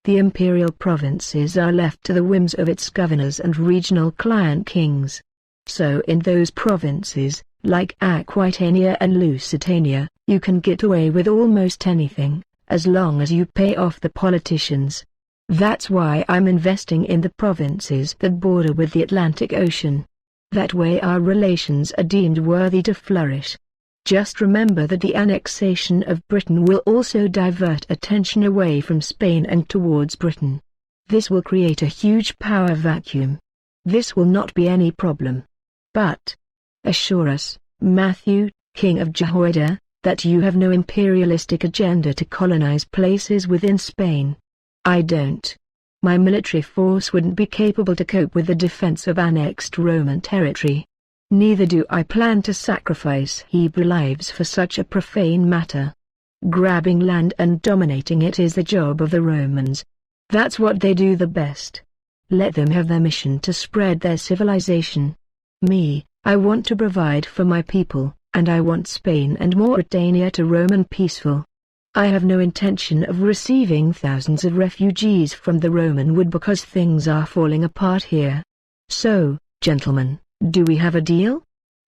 The imperial provinces are left to the whims of its governors and regional client kings. So in those provinces, like Aquitania and Lusitania, you can get away with almost anything, as long as you pay off the politicians. That's why I'm investing in the provinces that border with the Atlantic Ocean. That way our relations are deemed worthy to flourish. Just remember that the annexation of Britain will also divert attention away from Spain and towards Britain. This will create a huge power vacuum. This will not be any problem. But assure us, Matthew, King of Jehoiada, that you have no imperialistic agenda to colonize places within Spain. I don't. My military force wouldn't be capable to cope with the defense of annexed Roman territory. Neither do I plan to sacrifice Hebrew lives for such a profane matter. Grabbing land and dominating it is the job of the Romans. That's what they do the best. Let them have their mission to spread their civilization. Me, I want to provide for my people, and I want Spain and Mauritania to remain peaceful. I have no intention of receiving thousands of refugees from the Roman wood because things are falling apart here. So, gentlemen, do we have a deal?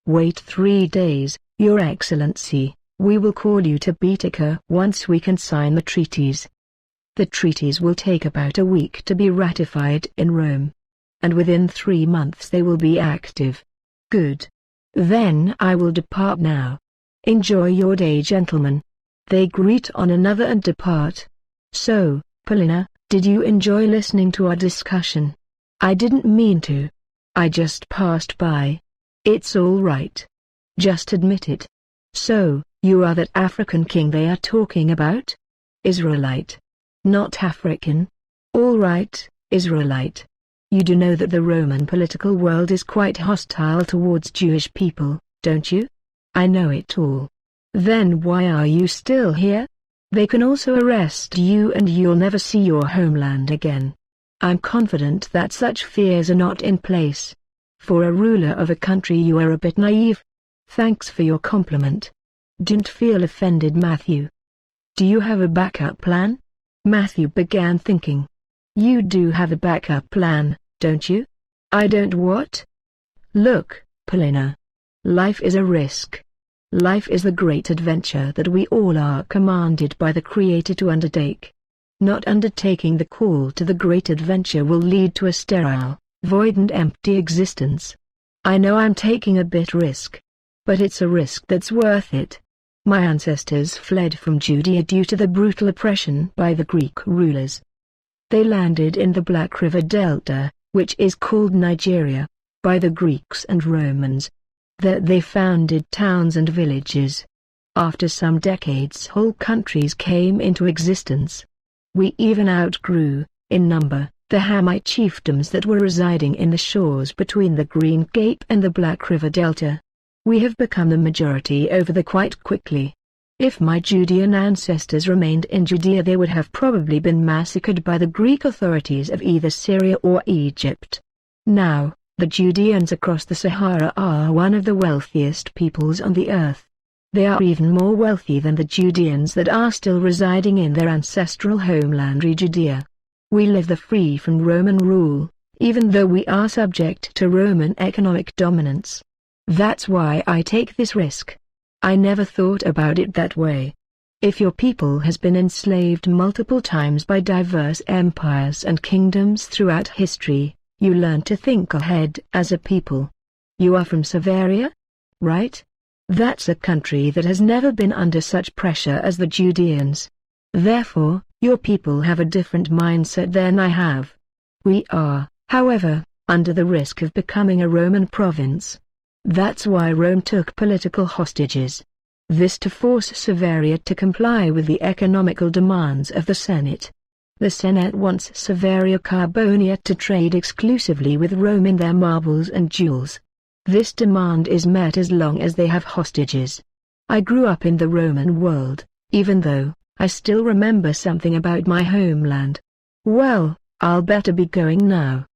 Wait 3 days, Your Excellency, we will call you to Baetica once we can sign the treaties. The treaties will take about a week to be ratified in Rome. And within 3 months they will be active. Good. Then I will depart now. Enjoy your day, gentlemen. They greet on another and depart. So, Paulina, did you enjoy listening to our discussion? I didn't mean to. I just passed by. It's all right. Just admit it. So, you are that African king they are talking about? Israelite. Not African. All right, Israelite. You do know that the Roman political world is quite hostile towards Jewish people, don't you? I know it all. Then why are you still here? They can also arrest you and you'll never see your homeland again. I'm confident that such fears are not in place. For a ruler of a country you are a bit naive. Thanks for your compliment. Don't feel offended, Matthew. Do you have a backup plan? Matthew began thinking. You do have a backup plan, don't you? I don't what? Look, Paulina. Life is a risk. Life is the great adventure that we all are commanded by the Creator to undertake. Not undertaking the call to the great adventure will lead to a sterile, void and empty existence. I know I'm taking a bit risk. But it's a risk that's worth it. My ancestors fled from Judea due to the brutal oppression by the Greek rulers. They landed in the Black River Delta, which is called Nigeria, by the Greeks and Romans. There they founded towns and villages. After some decades whole countries came into existence. We even outgrew, in number, the Hamite chiefdoms that were residing in the shores between the Green Cape and the Black River Delta. We have become the majority over there quite quickly. If my Judean ancestors remained in Judea they would have probably been massacred by the Greek authorities of either Syria or Egypt. Now, the Judeans across the Sahara are one of the wealthiest peoples on the earth. They are even more wealthy than the Judeans that are still residing in their ancestral homeland Judea. We live free from Roman rule, even though we are subject to Roman economic dominance. That's why I take this risk. I never thought about it that way. If your people has been enslaved multiple times by diverse empires and kingdoms throughout history, you learn to think ahead as a people. You are from Severia? right? That's a country that has never been under such pressure as the Judeans. Therefore, your people have a different mindset than I have. We are, however, under the risk of becoming a Roman province. That's why Rome took political hostages. This to force Severia to comply with the economical demands of the Senate. The Senate wants Severia Carbonia to trade exclusively with Rome in their marbles and jewels. This demand is met as long as they have hostages. I grew up in the Roman world, even though I still remember something about my homeland. Well, I'll better be going now.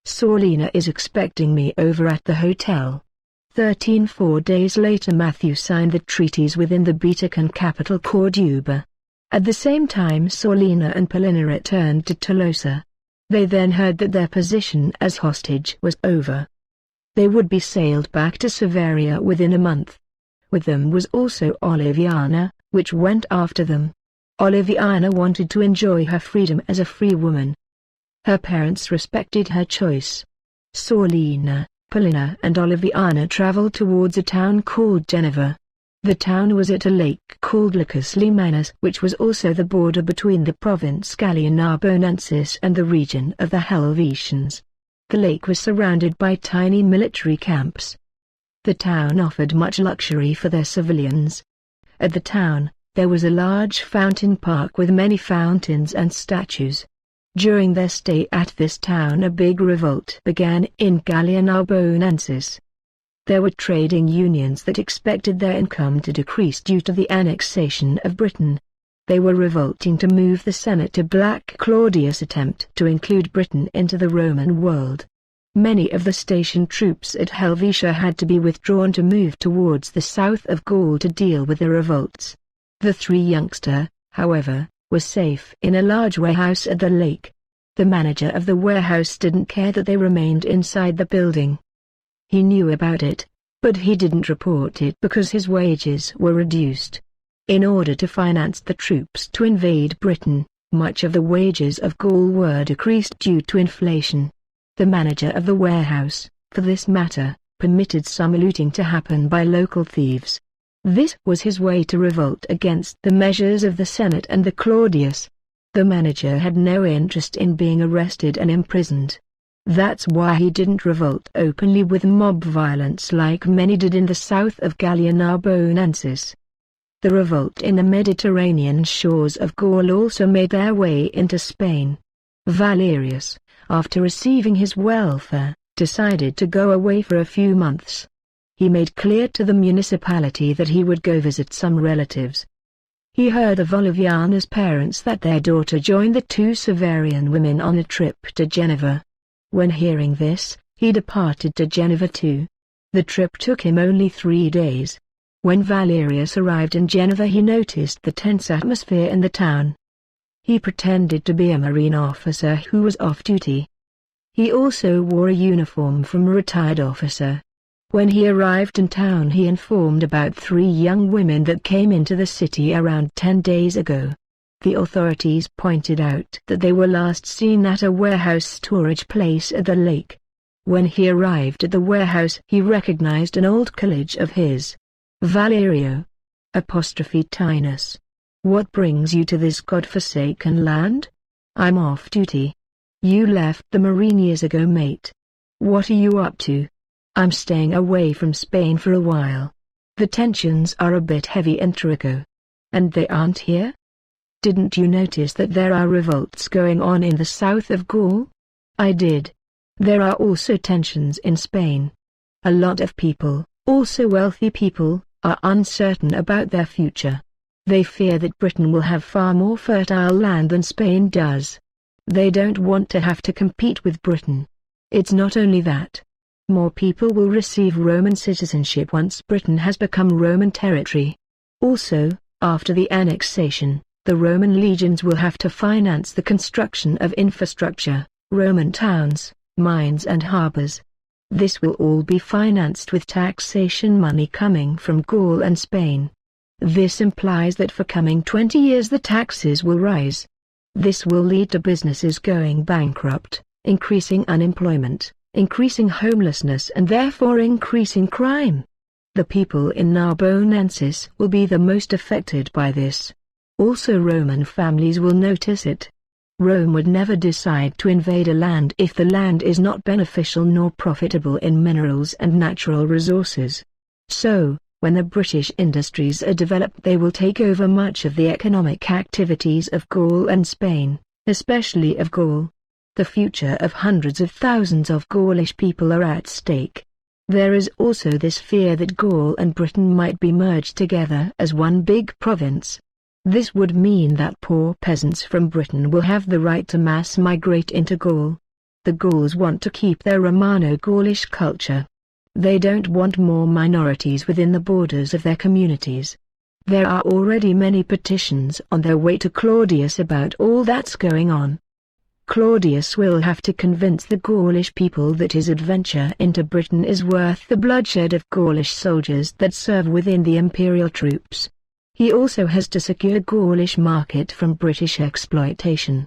Saulina is expecting me over at the hotel. 4 days later Matthew signed the treaties within the Betucan capital Corduba. At the same time Saulina and Paulina returned to Tolosa. They then heard that their position as hostage was over. They would be sailed back to Severia within a month. With them was also Oliviana, which went after them. Oliviana wanted to enjoy her freedom as a free woman. Her parents respected her choice. Saulina, Paulina and Oliviana traveled towards a town called Geneva. The town was at a lake called Lacus Limanas, which was also the border between the province Gallia Narbonensis and the region of the Helvetians. The lake was surrounded by tiny military camps. The town offered much luxury for their civilians. At the town, there was a large fountain park with many fountains and statues. During their stay at this town a big revolt began in Gallia Narbonensis. There were trading unions that expected their income to decrease due to the annexation of Britain. They were revolting to move the Senate to back Claudius' attempt to include Britain into the Roman world. Many of the stationed troops at Helvetia had to be withdrawn to move towards the south of Gaul to deal with the revolts. The three youngsters, however, were safe in a large warehouse at the lake. The manager of the warehouse didn't care that they remained inside the building. He knew about it, but he didn't report it because his wages were reduced. In order to finance the troops to invade Britain, much of the wages of Gaul were decreased due to inflation. The manager of the warehouse, for this matter, permitted some looting to happen by local thieves. This was his way to revolt against the measures of the Senate and the Claudius. The manager had no interest in being arrested and imprisoned. That's why he didn't revolt openly with mob violence like many did in the south of Gallia Narbonensis. The revolt in the Mediterranean shores of Gaul also made their way into Spain. Valerius, after receiving his welfare, decided to go away for a few months. He made clear to the municipality that he would go visit some relatives. He heard of Oliviana's parents that their daughter joined the two Severian women on a trip to Geneva. When hearing this, he departed to Geneva too. The trip took him only 3 days. When Valerius arrived in Geneva he noticed the tense atmosphere in the town. He pretended to be a marine officer who was off duty. He also wore a uniform from a retired officer. When he arrived in town he informed about 3 young women that came into the city around 10 days ago. The authorities pointed out that they were last seen at a warehouse storage place at the lake. When he arrived at the warehouse he recognized an old colleague of his. Valerio. Tinus. What brings you to this god-forsaken land? I'm off duty. You left the marine years ago, mate. What are you up to? I'm staying away from Spain for a while. The tensions are a bit heavy in Tarico. And they aren't here? Didn't you notice that there are revolts going on in the south of Gaul? I did. There are also tensions in Spain. A lot of people, also wealthy people, are uncertain about their future. They fear that Britain will have far more fertile land than Spain does. They don't want to have to compete with Britain. It's not only that. More people will receive Roman citizenship once Britain has become Roman territory. Also, after the annexation, the Roman legions will have to finance the construction of infrastructure, Roman towns, mines and harbors. This will all be financed with taxation money coming from Gaul and Spain. This implies that for coming 20 years the taxes will rise. This will lead to businesses going bankrupt, increasing unemployment, increasing homelessness and therefore increasing crime. The people in Narbonensis will be the most affected by this. Also Roman families will notice it. Rome would never decide to invade a land if the land is not beneficial nor profitable in minerals and natural resources. So, when the British industries are developed, they will take over much of the economic activities of Gaul and Spain, especially of Gaul. The future of hundreds of thousands of Gaulish people are at stake. There is also this fear that Gaul and Britain might be merged together as one big province. This would mean that poor peasants from Britain will have the right to mass migrate into Gaul. The Gauls want to keep their Romano-Gaulish culture. They don't want more minorities within the borders of their communities. There are already many petitions on their way to Claudius about all that's going on. Claudius will have to convince the Gaulish people that his adventure into Britain is worth the bloodshed of Gaulish soldiers that serve within the imperial troops. He also has to secure Gaulish market from British exploitation.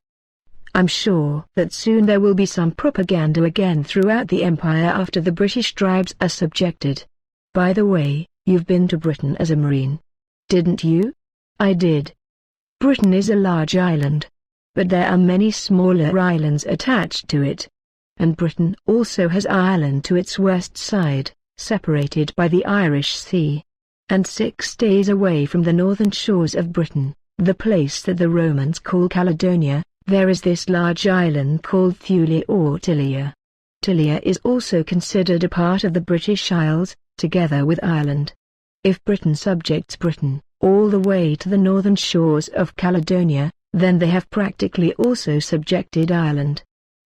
I'm sure that soon there will be some propaganda again throughout the empire after the British tribes are subjected. By the way, you've been to Britain as a marine. Didn't you? I did. Britain is a large island. But there are many smaller islands attached to it. And Britain also has Ireland to its west side, separated by the Irish Sea. And 6 days away from the northern shores of Britain, the place that the Romans call Caledonia, there is this large island called Thule or Tilia. Tilia is also considered a part of the British Isles, together with Ireland. If Britain subjects Britain, all the way to the northern shores of Caledonia, then they have practically also subjected Ireland.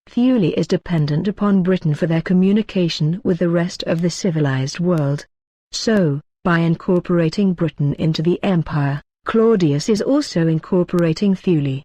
Thule is dependent upon Britain for their communication with the rest of the civilized world. So, by incorporating Britain into the empire, Claudius is also incorporating Thule.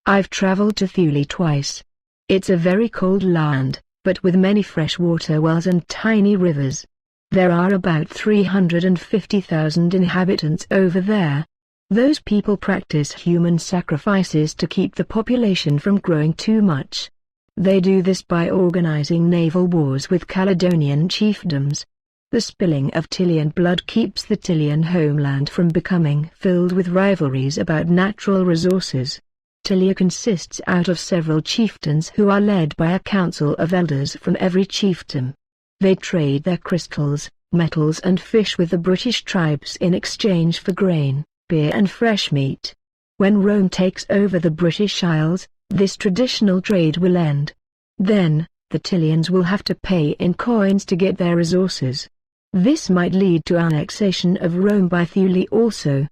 I've traveled to Thule twice. It's a very cold land, but with many freshwater wells and tiny rivers. There are about 350,000 inhabitants over there. Those people practice human sacrifices to keep the population from growing too much. They do this by organizing naval wars with Caledonian chiefdoms. The spilling of Tilian blood keeps the Tilian homeland from becoming filled with rivalries about natural resources. Tilia consists out of several chieftains who are led by a council of elders from every chiefdom. They trade their crystals, metals and fish with the British tribes in exchange for grain, beer and fresh meat. When Rome takes over the British Isles, this traditional trade will end. Then, the Tilians will have to pay in coins to get their resources. This might lead to annexation of Rome by Thule also.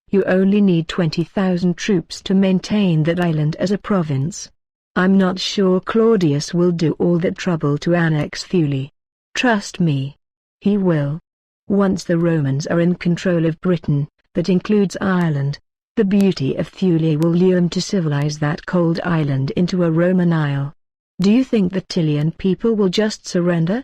You only need 20,000 troops to maintain that island as a province. I'm not sure Claudius will do all that trouble to annex Thule. Trust me. He will. Once the Romans are in control of Britain, that includes Ireland, the beauty of Thule will lure them to civilize that cold island into a Roman isle. Do you think the Tilian people will just surrender?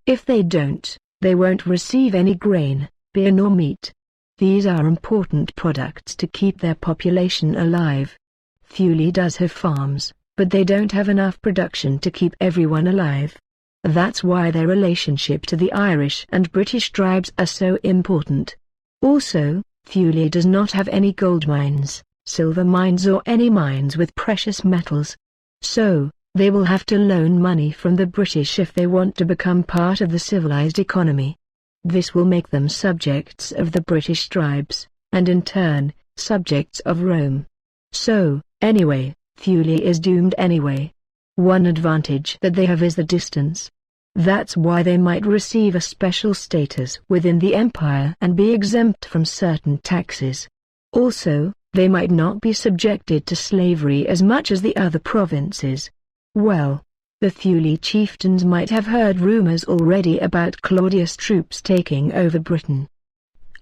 If they don't, they won't receive any grain, beer nor meat. These are important products to keep their population alive. Thule does have farms, but they don't have enough production to keep everyone alive. That's why their relationship to the Irish and British tribes are so important. Also, Thule does not have any gold mines, silver mines or any mines with precious metals. So, they will have to loan money from the British if they want to become part of the civilized economy. This will make them subjects of the British tribes, and in turn, subjects of Rome. So, anyway, Thule is doomed anyway. One advantage that they have is the distance. That's why they might receive a special status within the empire and be exempt from certain taxes. Also, they might not be subjected to slavery as much as the other provinces. Well, the Thule chieftains might have heard rumors already about Claudius' troops taking over Britain.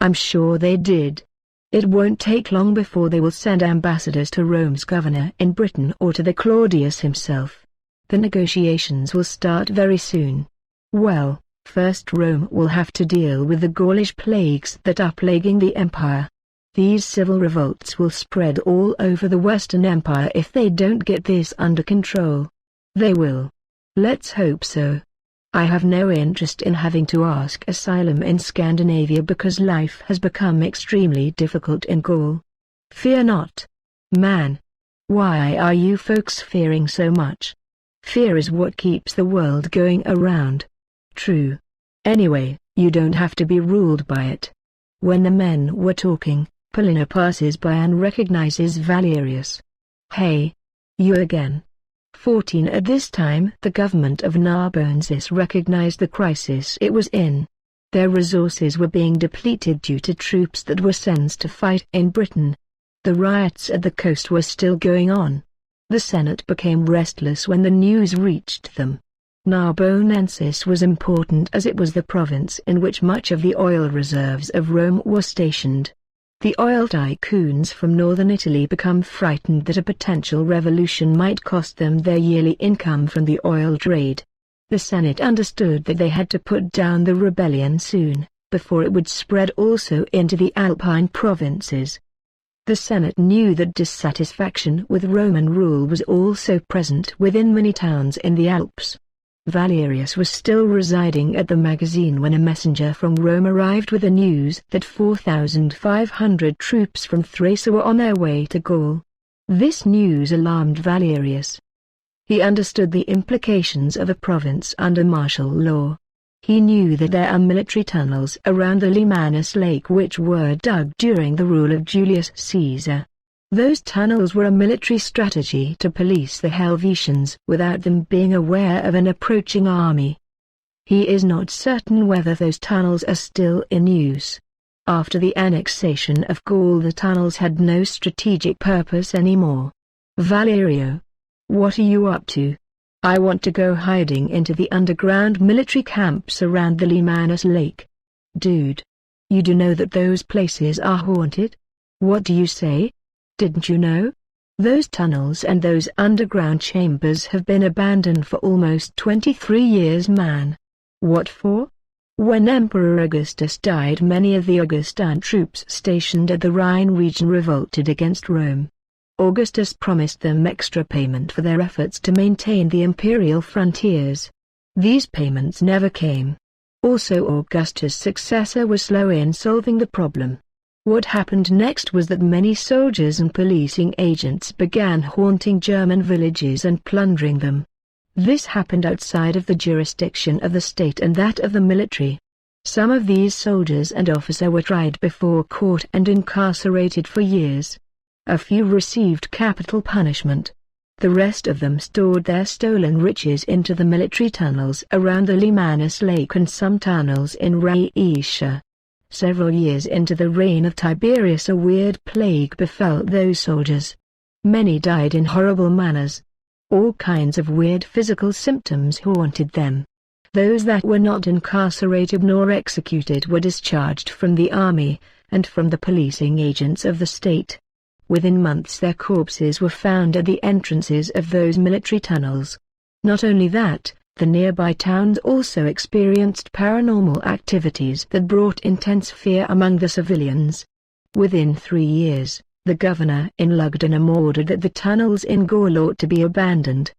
I'm sure they did. It won't take long before they will send ambassadors to Rome's governor in Britain or to the Claudius himself. The negotiations will start very soon. Well, first Rome will have to deal with the Gaulish plagues that are plaguing the empire. These civil revolts will spread all over the Western Empire if they don't get this under control. They will. Let's hope so. I have no interest in having to ask asylum in Scandinavia because life has become extremely difficult in Gaul. Fear not. Man. Why are you folks fearing so much? Fear is what keeps the world going around. True. Anyway, you don't have to be ruled by it. When the men were talking, Polina passes by and recognizes Valerius. Hey. You again. 14 At this time the government of Narbonensis recognized the crisis it was in. Their resources were being depleted due to troops that were sent to fight in Britain. The riots at the coast were still going on. The Senate became restless when the news reached them. Narbonensis was important as it was the province in which much of the oil reserves of Rome were stationed. The oil tycoons from northern Italy become frightened that a potential revolution might cost them their yearly income from the oil trade. The Senate understood that they had to put down the rebellion soon, before it would spread also into the Alpine provinces. The Senate knew that dissatisfaction with Roman rule was also present within many towns in the Alps. Valerius was still residing at the magazine when a messenger from Rome arrived with the news that 4,500 troops from Thrace were on their way to Gaul. This news alarmed Valerius. He understood the implications of a province under martial law. He knew that there are military tunnels around the Limanus Lake which were dug during the rule of Julius Caesar. Those tunnels were a military strategy to police the Helvetians without them being aware of an approaching army. He is not certain whether those tunnels are still in use. After the annexation of Gaul, the tunnels had no strategic purpose anymore. Valerio. What are you up to? I want to go hiding into the underground military camps around the Limanus Lake. Dude. You do know that those places are haunted? What do you say? Didn't you know? Those tunnels and those underground chambers have been abandoned for almost 23 years, man. What for? When Emperor Augustus died, many of the Augustan troops stationed at the Rhine region revolted against Rome. Augustus promised them extra payment for their efforts to maintain the imperial frontiers. These payments never came. Also, Augustus' successor was slow in solving the problem. What happened next was that many soldiers and policing agents began haunting German villages and plundering them. This happened outside of the jurisdiction of the state and that of the military. Some of these soldiers and officers were tried before court and incarcerated for years. A few received capital punishment. The rest of them stored their stolen riches into the military tunnels around the Limanus Lake and some tunnels in Rhaetia. Several years into the reign of Tiberius, a weird plague befell those soldiers. Many died in horrible manners. All kinds of weird physical symptoms haunted them. Those that were not incarcerated nor executed were discharged from the army, and from the policing agents of the state. Within months their corpses were found at the entrances of those military tunnels. Not only that, the nearby towns also experienced paranormal activities that brought intense fear among the civilians. Within 3 years, the governor in Lugdunum ordered that the tunnels in Gaul ought to be abandoned.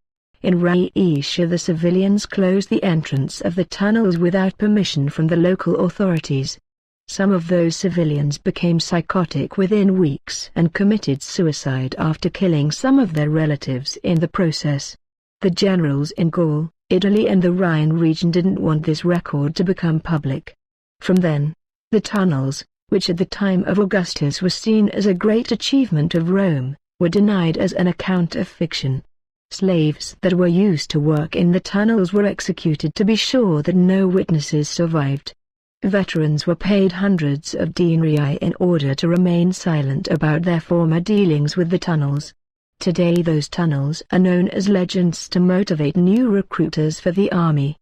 In Rhaetia, the civilians closed the entrance of the tunnels without permission from the local authorities. Some of those civilians became psychotic within weeks and committed suicide after killing some of their relatives in the process. The generals in Gaul, Italy and the Rhine region didn't want this record to become public. From then, the tunnels, which at the time of Augustus were seen as a great achievement of Rome, were denied as an account of fiction. Slaves that were used to work in the tunnels were executed to be sure that no witnesses survived. Veterans were paid hundreds of denarii in order to remain silent about their former dealings with the tunnels. Today those tunnels are known as legends to motivate new recruiters for the army.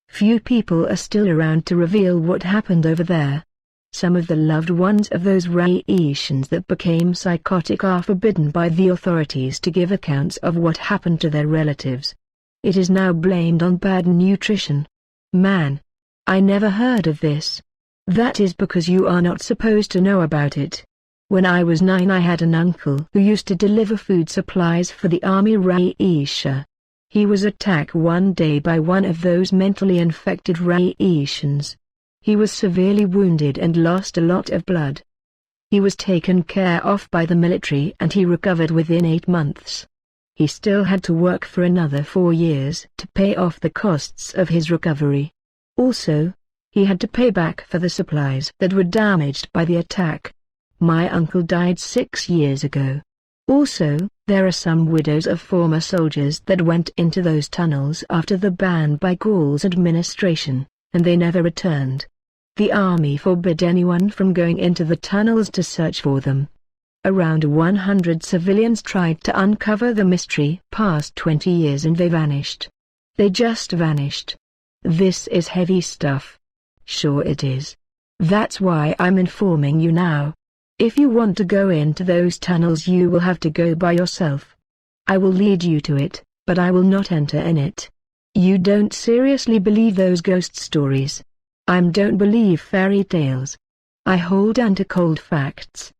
Few people are still around to reveal what happened over there. Some of the loved ones of those Rhaetians that became psychotic are forbidden by the authorities to give accounts of what happened to their relatives. It is now blamed on bad nutrition. Man. I never heard of this. That is because you are not supposed to know about it. When I was 9 I had an uncle who used to deliver food supplies for the army Rhaetia. He was attacked one day by one of those mentally infected Rhaetians. He was severely wounded and lost a lot of blood. He was taken care of by the military and he recovered within 8 months. He still had to work for another 4 years to pay off the costs of his recovery. Also, he had to pay back for the supplies that were damaged by the attack. My uncle died 6 years ago. Also, there are some widows of former soldiers that went into those tunnels after the ban by Gaulish administration, and they never returned. The army forbid anyone from going into the tunnels to search for them. Around 100 civilians tried to uncover the mystery past 20 years and they vanished. They just vanished. This is heavy stuff. Sure it is. That's why I'm informing you now. If you want to go into those tunnels you will have to go by yourself. I will lead you to it, but I will not enter in it. You don't seriously believe those ghost stories. I don't believe fairy tales. I hold on to cold facts.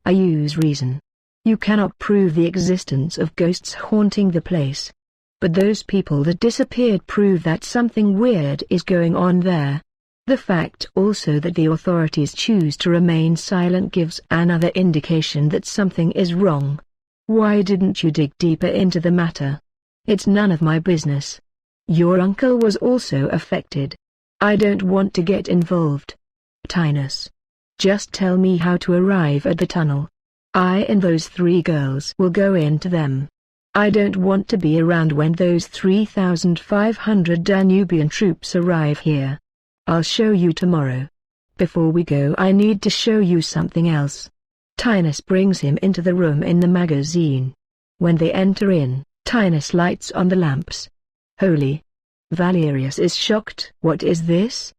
I use reason. You cannot prove the existence of ghosts haunting the place. But those people that disappeared prove that something weird is going on there. The fact also that the authorities choose to remain silent gives another indication that something is wrong. Why didn't you dig deeper into the matter? It's none of my business. Your uncle was also affected. I don't want to get involved. Tinus. Just tell me how to arrive at the tunnel. I and those 3 girls will go into them. I don't want to be around when those 3,500 Danubian troops arrive here. I'll show you tomorrow. Before we go I need to show you something else. Tinus brings him into the room in the magazine. When they enter in, Tinus lights on the lamps. Holy! Valerius is shocked. What is this?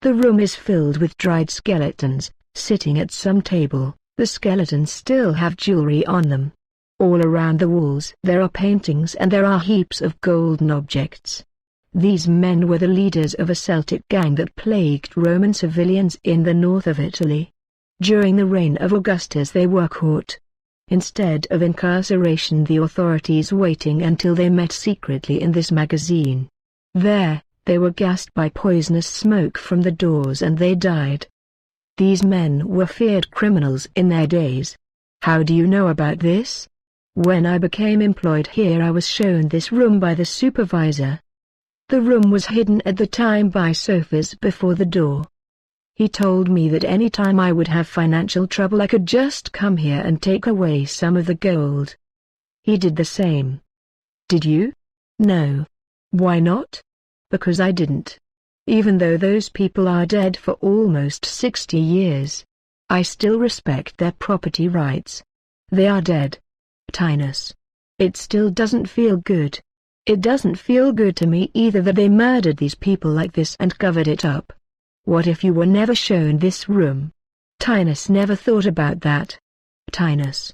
The room is filled with dried skeletons, sitting at some table. The skeletons still have jewelry on them. All around the walls there are paintings and there are heaps of golden objects. These men were the leaders of a Celtic gang that plagued Roman civilians in the north of Italy. During the reign of Augustus they were caught. Instead of incarceration the authorities waiting until they met secretly in this magazine. There, they were gassed by poisonous smoke from the doors and they died. These men were feared criminals in their days. How do you know about this? When I became employed here I was shown this room by the supervisor. The room was hidden at the time by sofas before the door. He told me that any time I would have financial trouble I could just come here and take away some of the gold. He did the same. Did you? No. Why not? Because I didn't. Even though those people are dead for almost 60 years. I still respect their property rights. They are dead. Tinus. It still doesn't feel good. It doesn't feel good to me either that they murdered these people like this and covered it up. What if you were never shown this room? Tinus never thought about that. Tinus.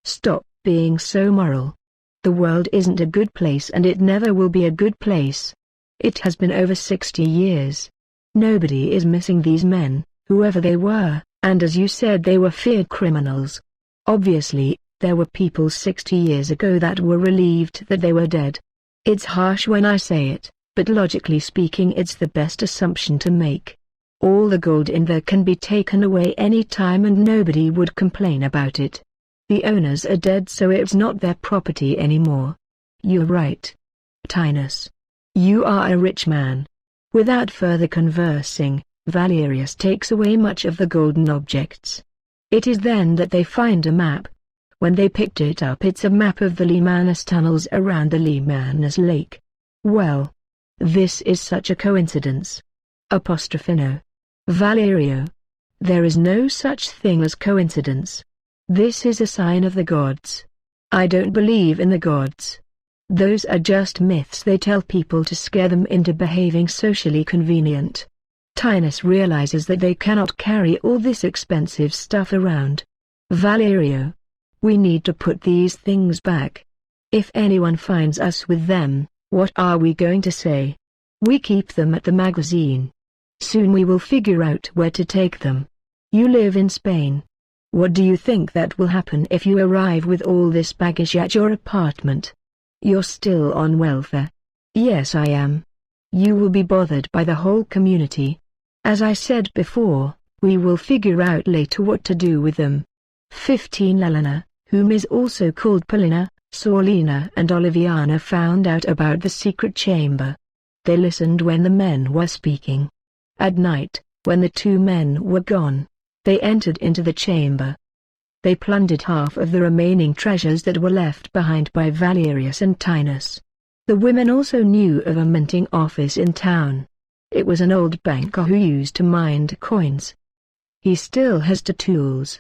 Stop being so moral. The world isn't a good place and it never will be a good place. It has been over 60 years. Nobody is missing these men, whoever they were, and as you said they were feared criminals. Obviously, there were people 60 years ago that were relieved that they were dead. It's harsh when I say it, but logically speaking it's the best assumption to make. All the gold in there can be taken away any time and nobody would complain about it. The owners are dead so it's not their property anymore. You're right. Tinus. You are a rich man. Without further conversing, Valerius takes away much of the golden objects. It is then that they find a map. When they picked it up it's a map of the Limanus tunnels around the Limanus lake. Well. This is such a coincidence. Apostrofino. Valerio. There is no such thing as coincidence. This is a sign of the gods. I don't believe in the gods. Those are just myths they tell people to scare them into behaving socially convenient. Tinus realizes that they cannot carry all this expensive stuff around. Valerio. We need to put these things back. If anyone finds us with them, what are we going to say? We keep them at the magazine. Soon we will figure out where to take them. You live in Spain. What do you think that will happen if you arrive with all this baggage at your apartment? You're still on welfare. Yes, I am. You will be bothered by the whole community. As I said before, we will figure out later what to do with them. 15 Elena, whom is also called Polina, Saulina and Oliviana, found out about the secret chamber. They listened when the men were speaking. At night, when the two men were gone, they entered into the chamber. They plundered half of the remaining treasures that were left behind by Valerius and Tinus. The women also knew of a minting office in town. It was an old banker who used to mind coins. He still has the tools.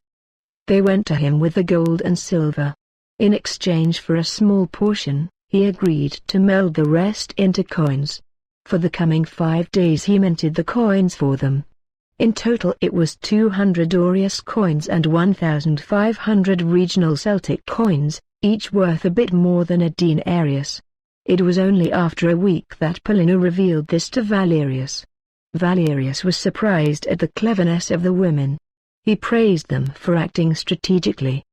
They went to him with the gold and silver. In exchange for a small portion, he agreed to meld the rest into coins. For the coming 5 days he minted the coins for them. In total it was 200 Aureus coins and 1,500 regional Celtic coins, each worth a bit more than a denarius. It was only after a week that Polina revealed this to Valerius. Valerius was surprised at the cleverness of the women. He praised them for acting strategically.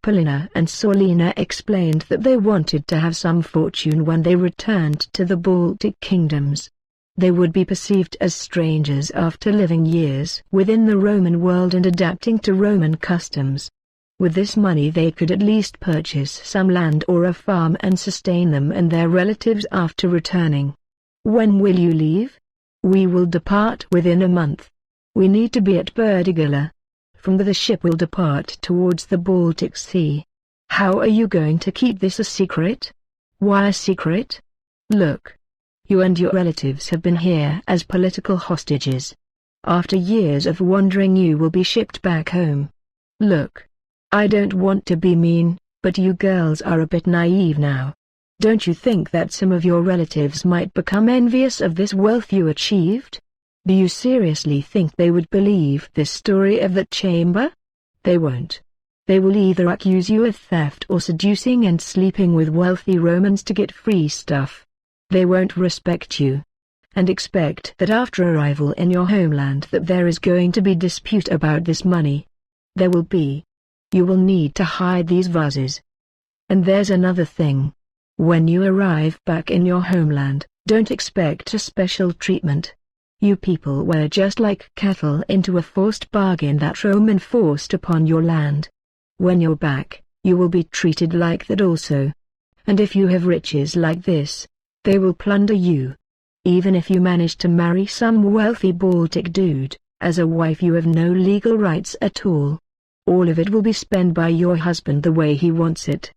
Polina and Saulina explained that they wanted to have some fortune when they returned to the Baltic kingdoms. They would be perceived as strangers after living years within the Roman world and adapting to Roman customs. With this money they could at least purchase some land or a farm and sustain them and their relatives after returning. When will you leave? We will depart within a month. We need to be at Burdigala. From there the ship will depart towards the Baltic Sea. How are you going to keep this a secret? Why a secret? Look. You and your relatives have been here as political hostages. After years of wandering you will be shipped back home. Look. I don't want to be mean, but you girls are a bit naive now. Don't you think that some of your relatives might become envious of this wealth you achieved? Do you seriously think they would believe this story of that chamber? They won't. They will either accuse you of theft or seducing and sleeping with wealthy Romans to get free stuff. They won't respect you. And expect that after arrival in your homeland that there is going to be dispute about this money. There will be. You will need to hide these vases. And there's another thing. When you arrive back in your homeland, don't expect a special treatment. You people were just like cattle into a forced bargain that Rome enforced upon your land. When you're back, you will be treated like that also. And if you have riches like this, they will plunder you. Even if you manage to marry some wealthy Baltic dude, as a wife you have no legal rights at all. All of it will be spent by your husband the way he wants it.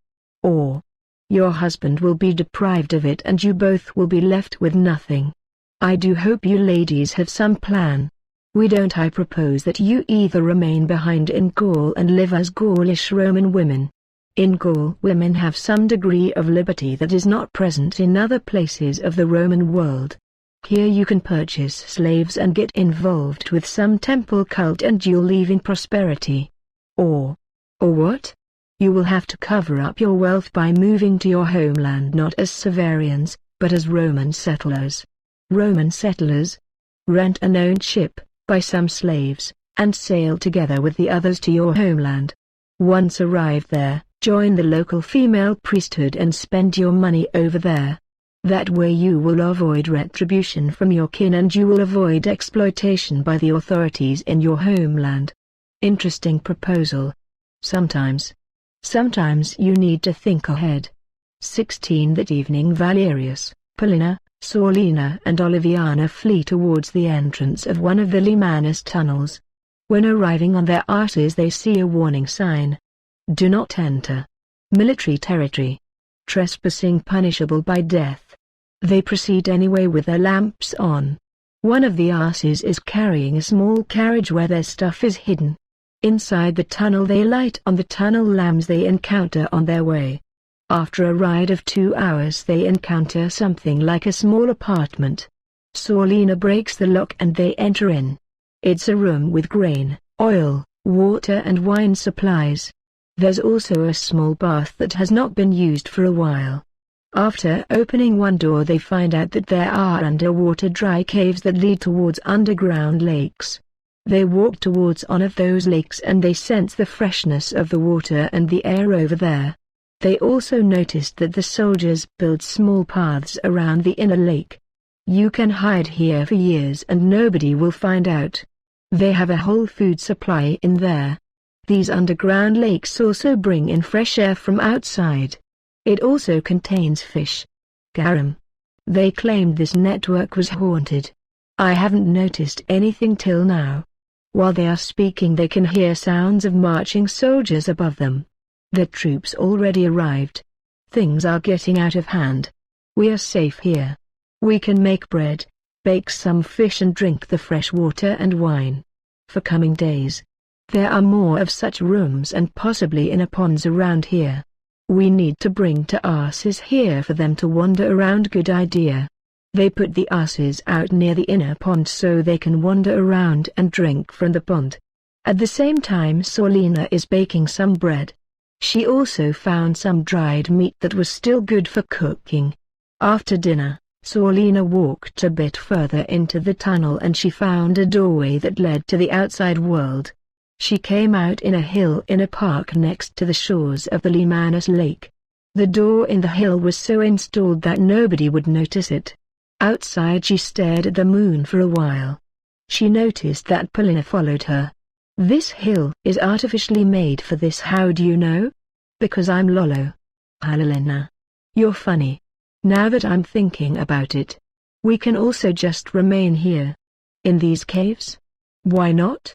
Or, your husband will be deprived of it and you both will be left with nothing. I do hope you ladies have some plan. We don't. I propose that you either remain behind in Gaul and live as Gaulish Roman women. In Gaul women have some degree of liberty that is not present in other places of the Roman world. Here you can purchase slaves and get involved with some temple cult and you'll live in prosperity. Or what? You will have to cover up your wealth by moving to your homeland not as Severians, but as Roman settlers. Roman settlers rent an owned ship, buy some slaves, and sail together with the others to your homeland. Once arrived there, join the local female priesthood and spend your money over there. That way you will avoid retribution from your kin and you will avoid exploitation by the authorities in your homeland. Interesting proposal. Sometimes you need to think ahead. 16 That evening Valerius, Polina, Saulina and Oliviana flee towards the entrance of one of the Limanus tunnels. When arriving on their arses they see a warning sign. Do not enter. Military territory. Trespassing punishable by death. They proceed anyway with their lamps on. One of the arses is carrying a small carriage where their stuff is hidden. Inside the tunnel they light on the tunnel lamps they encounter on their way. After a ride of 2 hours they encounter something like a small apartment. Saulina breaks the lock and they enter in. It's a room with grain, oil, water and wine supplies. There's also a small bath that has not been used for a while. After opening one door they find out that there are underwater dry caves that lead towards underground lakes. They walk towards one of those lakes and they sense the freshness of the water and the air over there. They also noticed that the soldiers build small paths around the inner lake. You can hide here for years and nobody will find out. They have a whole food supply in there. These underground lakes also bring in fresh air from outside. It also contains fish. Garum. They claimed this network was haunted. I haven't noticed anything till now. While they are speaking they can hear sounds of marching soldiers above them. The troops already arrived. Things are getting out of hand. We are safe here. We can make bread, bake some fish and drink the fresh water and wine. For coming days. There are more of such rooms and possibly inner ponds around here. We need to bring two asses here for them to wander around. Good idea. They put the asses out near the inner pond so they can wander around and drink from the pond. At the same time Sorlina is baking some bread. She also found some dried meat that was still good for cooking. After dinner, Sorlina walked a bit further into the tunnel and she found a doorway that led to the outside world. She came out in a hill in a park next to the shores of the Limanus Lake. The door in the hill was so installed that nobody would notice it. Outside she stared at the moon for a while. She noticed that Polina followed her. This hill is artificially made for this. How do you know? Because I'm Lolo. Halalena. You're funny. Now that I'm thinking about it. We can also just remain here. In these caves? Why not?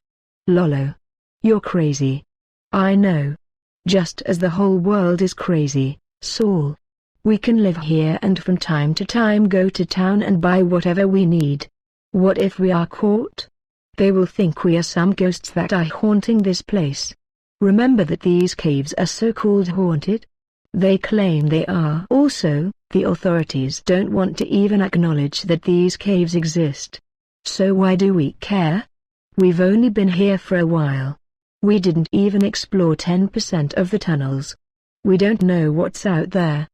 Lolo. You're crazy. I know. Just as the whole world is crazy, Saul. We can live here and from time to time go to town and buy whatever we need. What if we are caught? They will think we are some ghosts that are haunting this place. Remember that these caves are so-called haunted? They claim they are. Also, the authorities don't want to even acknowledge that these caves exist. So why do we care? We've only been here for a while. We didn't even explore 10% of the tunnels. We don't know what's out there.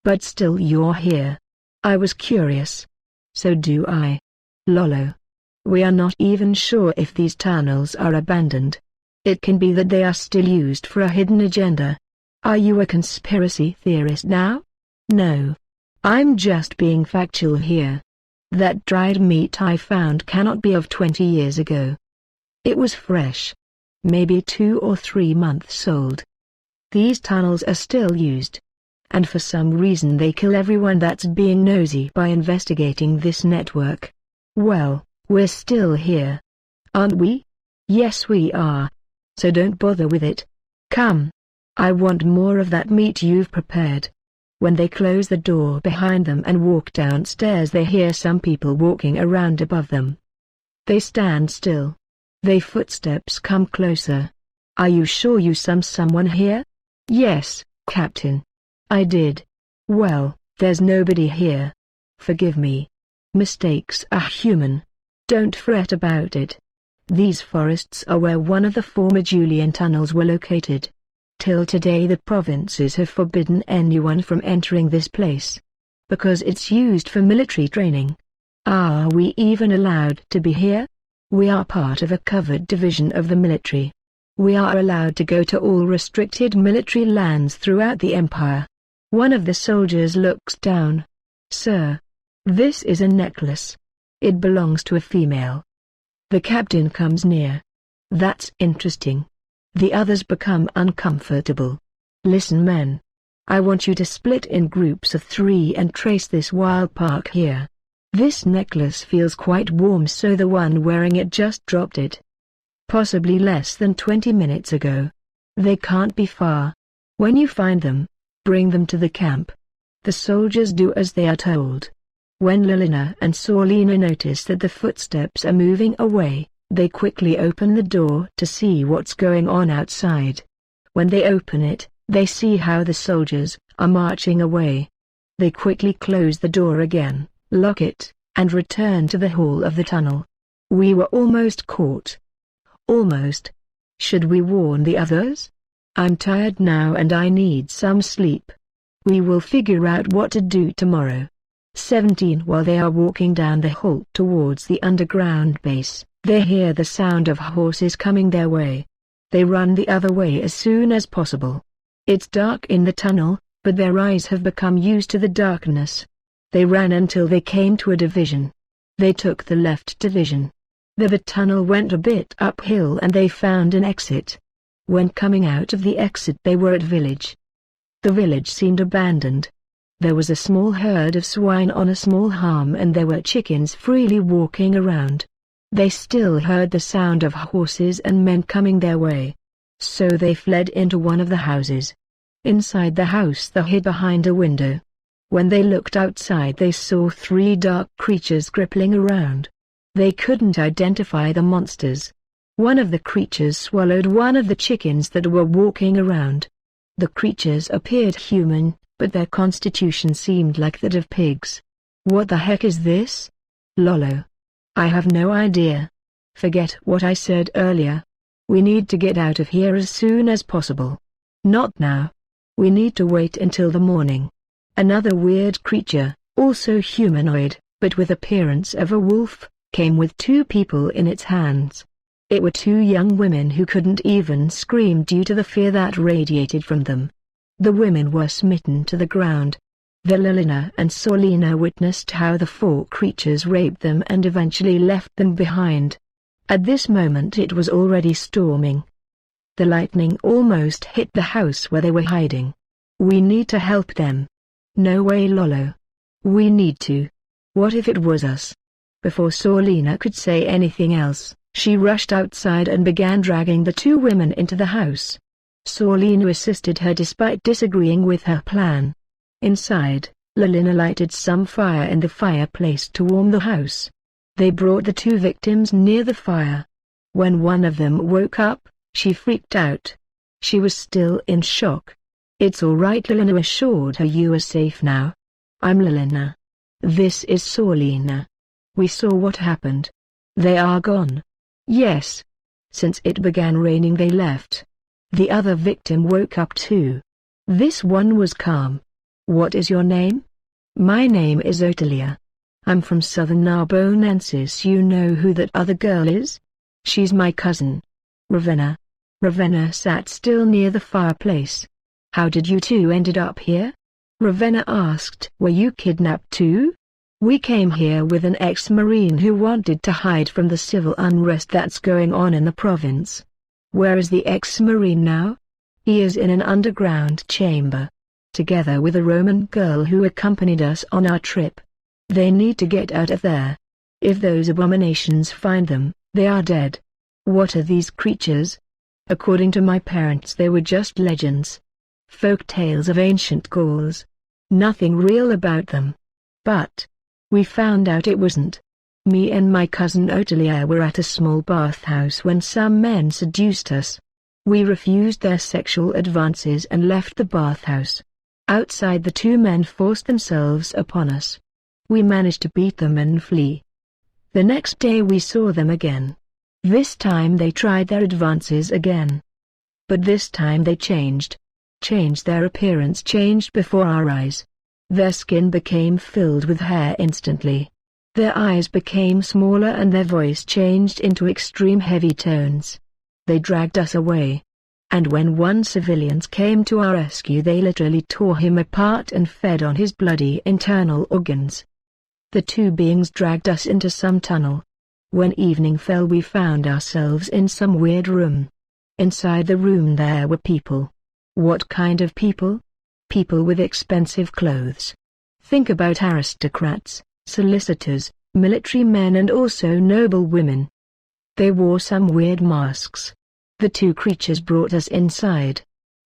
But still you're here. I was curious. So do I. Lolo. We are not even sure if these tunnels are abandoned. It can be that they are still used for a hidden agenda. Are you a conspiracy theorist now? No. I'm just being factual here. That dried meat I found cannot be of 20 years ago. It was fresh. Maybe 2 or 3 months old. These tunnels are still used. And for some reason they kill everyone that's being nosy by investigating this network. Well, we're still here. Aren't we? Yes we are. So don't bother with it. Come. I want more of that meat you've prepared. When they close the door behind them and walk downstairs they hear some people walking around above them. They stand still. Their footsteps come closer. Are you sure you saw someone here? Yes, Captain. I did. Well, there's nobody here. Forgive me. Mistakes are human. Don't fret about it. These forests are where one of the former Julian tunnels were located. Till today the provinces have forbidden anyone from entering this place. Because it's used for military training. Are we even allowed to be here? We are part of a covered division of the military. We are allowed to go to all restricted military lands throughout the empire. One of the soldiers looks down. Sir. This is a necklace. It belongs to a female. The captain comes near. That's interesting. The others become uncomfortable. Listen men. I want you to split in groups of 3 and trace this wild park here. This necklace feels quite warm so the one wearing it just dropped it. Possibly less than 20 minutes ago. They can't be far. When you find them, bring them to the camp. The soldiers do as they are told. When Lilina and Sorlina notice that the footsteps are moving away, they quickly open the door to see what's going on outside. When they open it, they see how the soldiers are marching away. They quickly close the door again, lock it, and return to the hall of the tunnel. We were almost caught. Almost. Should we warn the others? I'm tired now and I need some sleep. We will figure out what to do tomorrow. 17 While they are walking down the hall towards the underground base, they hear the sound of horses coming their way. They run the other way as soon as possible. It's dark in the tunnel, but their eyes have become used to the darkness. They ran until they came to a division. They took the left division. The tunnel went a bit uphill and they found an exit. When coming out of the exit they were at village. The village seemed abandoned. There was a small herd of swine on a small farm and there were chickens freely walking around. They still heard the sound of horses and men coming their way. So they fled into one of the houses. Inside the house they hid behind a window. When they looked outside they saw 3 dark creatures crippling around. They couldn't identify the monsters. One of the creatures swallowed one of the chickens that were walking around. The creatures appeared human, but their constitution seemed like that of pigs. What the heck is this? Lolo. I have no idea. Forget what I said earlier. We need to get out of here as soon as possible. Not now. We need to wait until the morning. Another weird creature, also humanoid, but with appearance of a wolf, came with 2 people in its hands. It were 2 young women who couldn't even scream due to the fear that radiated from them. The women were smitten to the ground. Lilina and Sorlina witnessed how the 4 creatures raped them and eventually left them behind. At this moment it was already storming. The lightning almost hit the house where they were hiding. We need to help them. No way, Lolo. We need to. What if it was us? Before Sorlina could say anything else, she rushed outside and began dragging the 2 women into the house. Sorlina assisted her despite disagreeing with her plan. Inside, Lilina lighted some fire in the fireplace to warm the house. They brought the 2 victims near the fire. When one of them woke up, she freaked out. She was still in shock. It's all right, Lilina assured her. You are safe now. I'm Lilina. This is Sorlina. We saw what happened. They are gone. Yes. Since it began raining they left. The other victim woke up too. This one was calm. What is your name? My name is Otelia. I'm from southern Narbonensis. You know who that other girl is? She's my cousin. Ravenna. Ravenna sat still near the fireplace. How did you 2 ended up here? Ravenna asked. Were you kidnapped too? We came here with an ex-marine who wanted to hide from the civil unrest that's going on in the province. Where is the ex-marine now? He is in an underground chamber, together with a Roman girl who accompanied us on our trip. They need to get out of there. If those abominations find them, they are dead. What are these creatures? According to my parents they were just legends. Folk tales of ancient Gauls. Nothing real about them. But we found out it wasn't. Me and my cousin Otelia were at a small bathhouse when some men seduced us. We refused their sexual advances and left the bathhouse. Outside the 2 men forced themselves upon us. We managed to beat them and flee. The next day we saw them again. This time they tried their advances again. But this time they changed. Their appearance changed before our eyes. Their skin became filled with hair instantly. Their eyes became smaller and their voice changed into extreme heavy tones. They dragged us away. And when one civilian came to our rescue they literally tore him apart and fed on his bloody internal organs. The 2 beings dragged us into some tunnel. When evening fell we found ourselves in some weird room. Inside the room there were people. What kind of people? People with expensive clothes. Think about aristocrats, solicitors, military men and also noble women. They wore some weird masks. The 2 creatures brought us inside.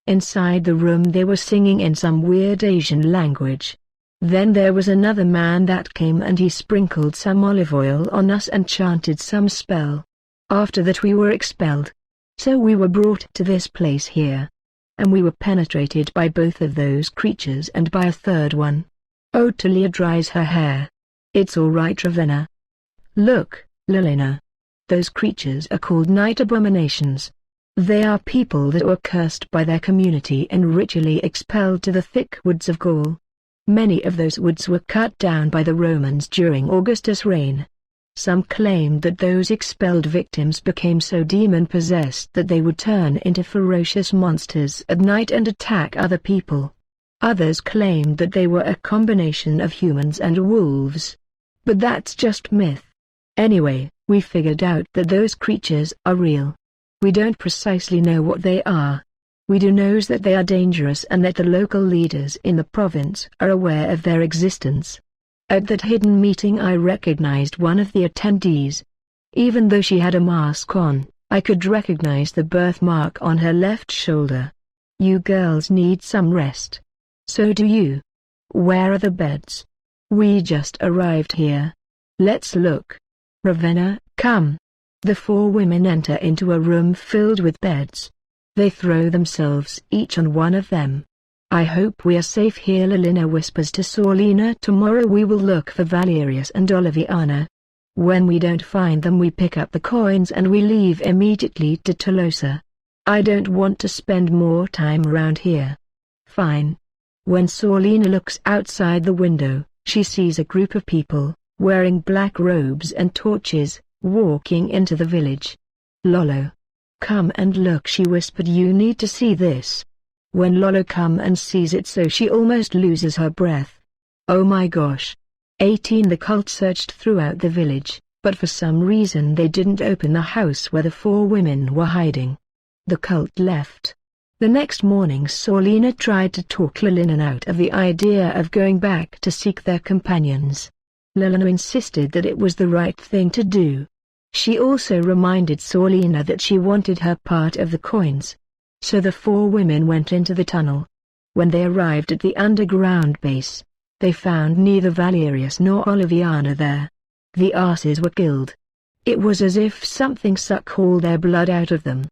Inside the room they were singing in some weird Asian language. Then there was another man that came and he sprinkled some olive oil on us and chanted some spell. After that we were expelled. So we were brought to this place here. And we were penetrated by both of those creatures and by a third one. Otelia dries her hair. It's all right, Ravenna. Look, Lilina. Those creatures are called night abominations. They are people that were cursed by their community and ritually expelled to the thick woods of Gaul. Many of those woods were cut down by the Romans during Augustus' reign. Some claimed that those expelled victims became so demon-possessed that they would turn into ferocious monsters at night and attack other people. Others claimed that they were a combination of humans and wolves. But that's just myth. Anyway, we figured out that those creatures are real. We don't precisely know what they are. We do know that they are dangerous and that the local leaders in the province are aware of their existence. At that hidden meeting I recognized one of the attendees. Even though she had a mask on, I could recognize the birthmark on her left shoulder. You girls need some rest. So do you. Where are the beds? We just arrived here. Let's look. Ravenna, come. The four women enter into a room filled with beds. They throw themselves each on one of them. I hope we are safe here, Lelina whispers to Sorlina. Tomorrow we will look for Valerius and Oliviana. When we don't find them we pick up the coins and we leave immediately to Tolosa. I don't want to spend more time around here. Fine. When Sorlina looks outside the window, she sees a group of people, wearing black robes and torches, walking into the village. Lolo. Come and look, she whispered. You need to see this. When Lolo comes and sees it, so she almost loses her breath. Oh my gosh. 18 The cult searched throughout the village, but for some reason they didn't open the house where the four women were hiding. The cult left. The next morning Sorlina tried to talk Lelina out of the idea of going back to seek their companions. Lelina insisted that it was the right thing to do. She also reminded Sorlina that she wanted her part of the coins. So the four women went into the tunnel. When they arrived at the underground base, they found neither Valerius nor Oliviana there. The asses were killed. It was as if something sucked all their blood out of them.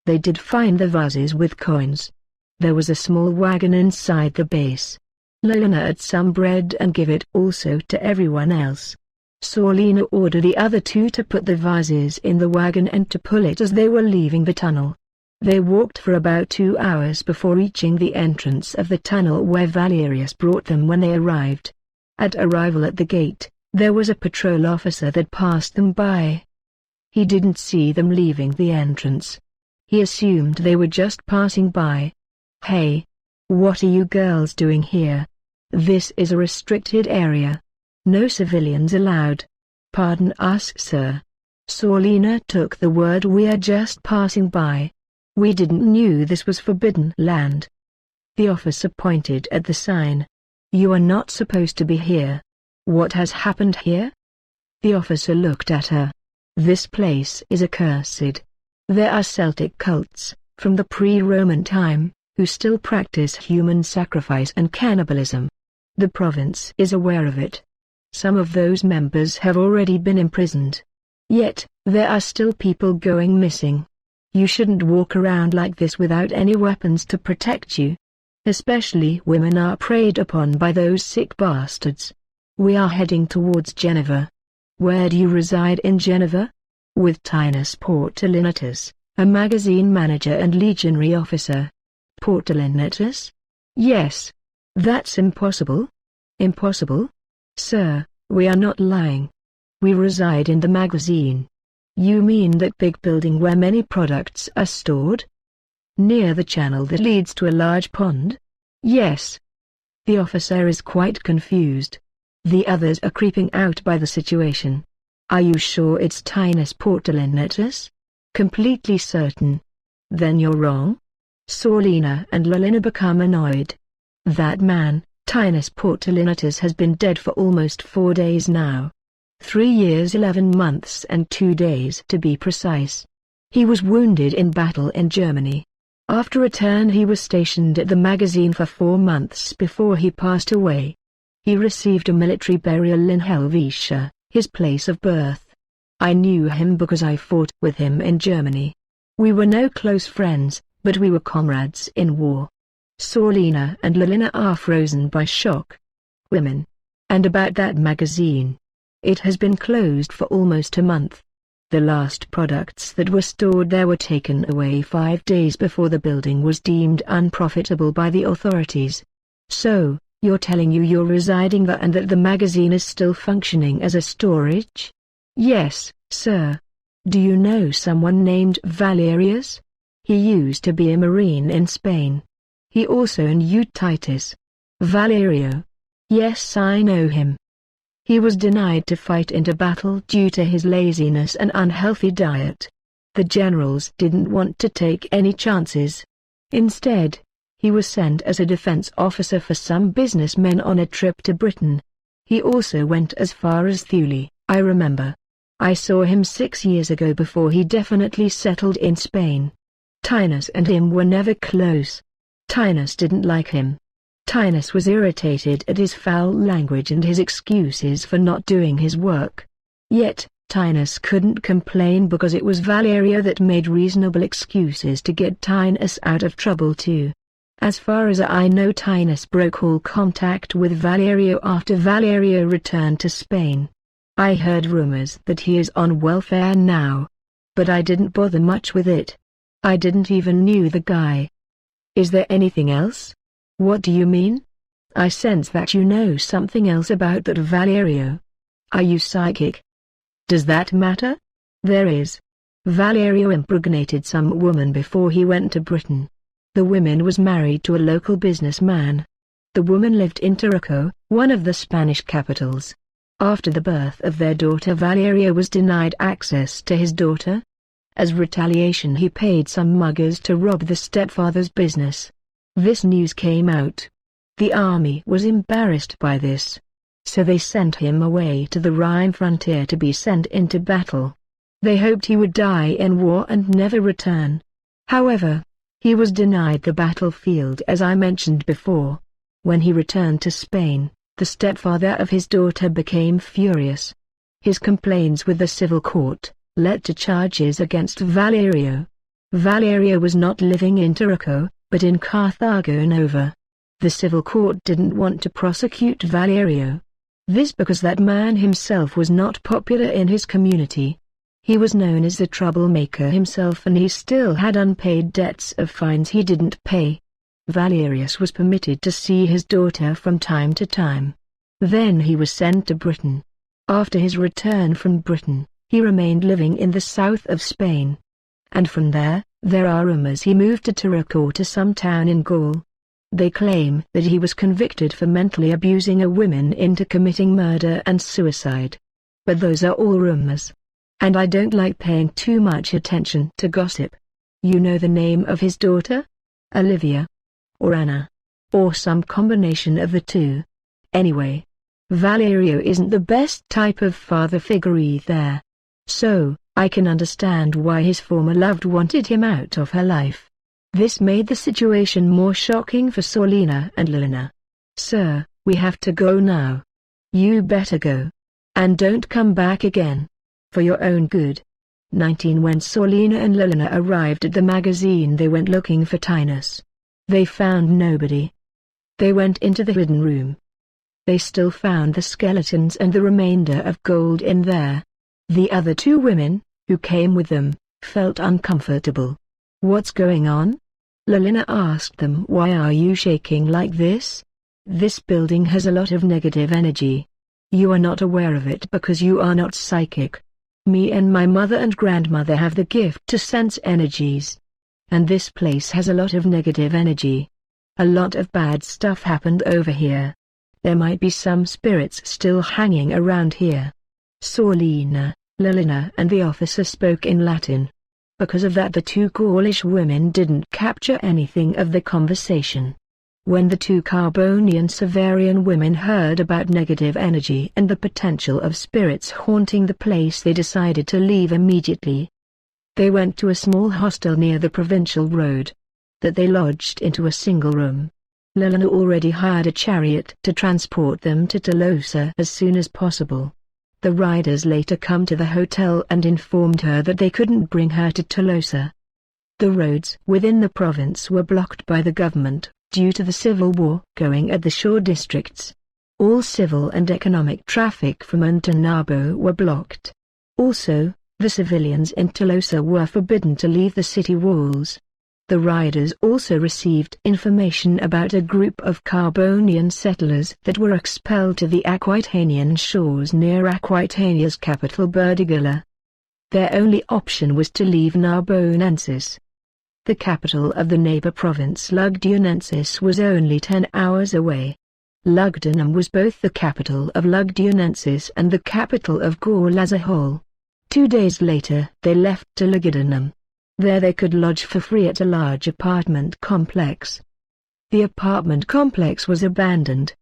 They did find the vases with coins. There was a small wagon inside the base. Lelina ate some bread and gave it also to everyone else. Sorlina ordered the other two to put the vases in the wagon and to pull it as they were leaving the tunnel. They walked for about 2 hours before reaching the entrance of the tunnel where Valerius brought them when they arrived. At arrival at the gate, there was a patrol officer that passed them by. He didn't see them leaving the entrance. He assumed they were just passing by. Hey! What are you girls doing here? This is a restricted area. No civilians allowed. Pardon us, sir. Sorlina took the word. We are just passing by. We didn't knew this was forbidden land. The officer pointed at the sign. You are not supposed to be here. What has happened here? The officer looked at her. This place is accursed. There are Celtic cults, from the pre-Roman time, who still practice human sacrifice and cannibalism. The province is aware of it. Some of those members have already been imprisoned. Yet, there are still people going missing. You shouldn't walk around like this without any weapons to protect you. Especially women are preyed upon by those sick bastards. We are heading towards Geneva. Where do you reside in Geneva? With Tinus Portolinitus, a magazine manager and legionary officer. Portolinitus? Yes. That's impossible. Impossible? Sir, we are not lying. We reside in the magazine. You mean that big building where many products are stored? Near the channel that leads to a large pond? Yes. The officer is quite confused. The others are creeping out by the situation. Are you sure it's Tinus Portolinitus? Completely certain. Then you're wrong? Sorlina and Lelina become annoyed. That man, Tinus Portolinitus, has been dead for almost 4 days now. 3 years 11 months and 2 days to be precise. He was wounded in battle in Germany. After return he was stationed at the magazine for 4 months before he passed away. He received a military burial in Helvetia, his place of birth. I knew him because I fought with him in Germany. We were no close friends, but we were comrades in war. Sorlina and Lelina are frozen by shock. Women. And about that magazine. It has been closed for almost a month. The last products that were stored there were taken away 5 days before the building was deemed unprofitable by the authorities. So, you're telling you're residing there and that the magazine is still functioning as a storage? Yes, sir. Do you know someone named Valerius? He used to be a marine in Spain. He also knew Titus. Valerio. Yes, I know him. He was denied to fight into battle due to his laziness and unhealthy diet. The generals didn't want to take any chances. Instead, he was sent as a defense officer for some businessmen on a trip to Britain. He also went as far as Thule, I remember. I saw him 6 years ago before he definitely settled in Spain. Tinus and him were never close. Tinus didn't like him. Tinus was irritated at his foul language and his excuses for not doing his work. Yet, Tinus couldn't complain because it was Valerio that made reasonable excuses to get Tinus out of trouble too. As far as I know, Tinus broke all contact with Valerio after Valerio returned to Spain. I heard rumors that he is on welfare now. But I didn't bother much with it. I didn't even knew the guy. Is there anything else? What do you mean? I sense that you know something else about that Valerio. Are you psychic? Does that matter? There is. Valerio impregnated some woman before he went to Britain. The woman was married to a local businessman. The woman lived in Tarraco, one of the Spanish capitals. After the birth of their daughter, Valerio was denied access to his daughter. As retaliation, he paid some muggers to rob the stepfather's business. This news came out. The army was embarrassed by this. So they sent him away to the Rhine frontier to be sent into battle. They hoped he would die in war and never return. However, he was denied the battlefield as I mentioned before. When he returned to Spain, the stepfather of his daughter became furious. His complaints with the civil court led to charges against Valerio. Valerio was not living in Tarraco, but in Carthago Nova. The civil court didn't want to prosecute Valerio. This because that man himself was not popular in his community. He was known as the troublemaker himself and he still had unpaid debts of fines he didn't pay. Valerius was permitted to see his daughter from time to time. Then he was sent to Britain. After his return from Britain, he remained living in the south of Spain. And from there are rumors he moved to Tarraco, to some town in Gaul. They claim that he was convicted for mentally abusing a woman into committing murder and suicide. But those are all rumors. And I don't like paying too much attention to gossip. You know the name of his daughter? Olivia? Or Anna? Or some combination of the two? Anyway, Valerio isn't the best type of father figure either. So, I can understand why his former loved wanted him out of her life. This made the situation more shocking for Sorlina and Lilina. Sir, we have to go now. You better go. And don't come back again. For your own good. 19 When Sorlina and Lilina arrived at the magazine, they went looking for Tinus. They found nobody. They went into the hidden room. They still found the skeletons and the remainder of gold in there. The other two women, who came with them, felt uncomfortable. What's going on? Lilina asked them. Why are you shaking like this? This building has a lot of negative energy. You are not aware of it because you are not psychic. Me and my mother and grandmother have the gift to sense energies. And this place has a lot of negative energy. A lot of bad stuff happened over here. There might be some spirits still hanging around here. Sorlina, Lilina and the officer spoke in Latin. Because of that, the two Gaulish women didn't capture anything of the conversation. When the two Carbonian Severian women heard about negative energy and the potential of spirits haunting the place, they decided to leave immediately. They went to a small hostel near the provincial road. That they lodged into a single room. Lilina already hired a chariot to transport them to Tolosa as soon as possible. The riders later come to the hotel and informed her that they couldn't bring her to Tolosa. The roads within the province were blocked by the government, due to the civil war going at the shore districts. All civil and economic traffic from Antanabo were blocked. Also, the civilians in Tolosa were forbidden to leave the city walls. The riders also received information about a group of Carbonian settlers that were expelled to the Aquitanian shores near Aquitania's capital Burdigala. Their only option was to leave Narbonensis. The capital of the neighbor province Lugdunensis was only 10 hours away. Lugdunum was both the capital of Lugdunensis and the capital of Gaul as a whole. 2 days later they left to Lugdunum. There they could lodge for free at a large apartment complex. The apartment complex was abandoned.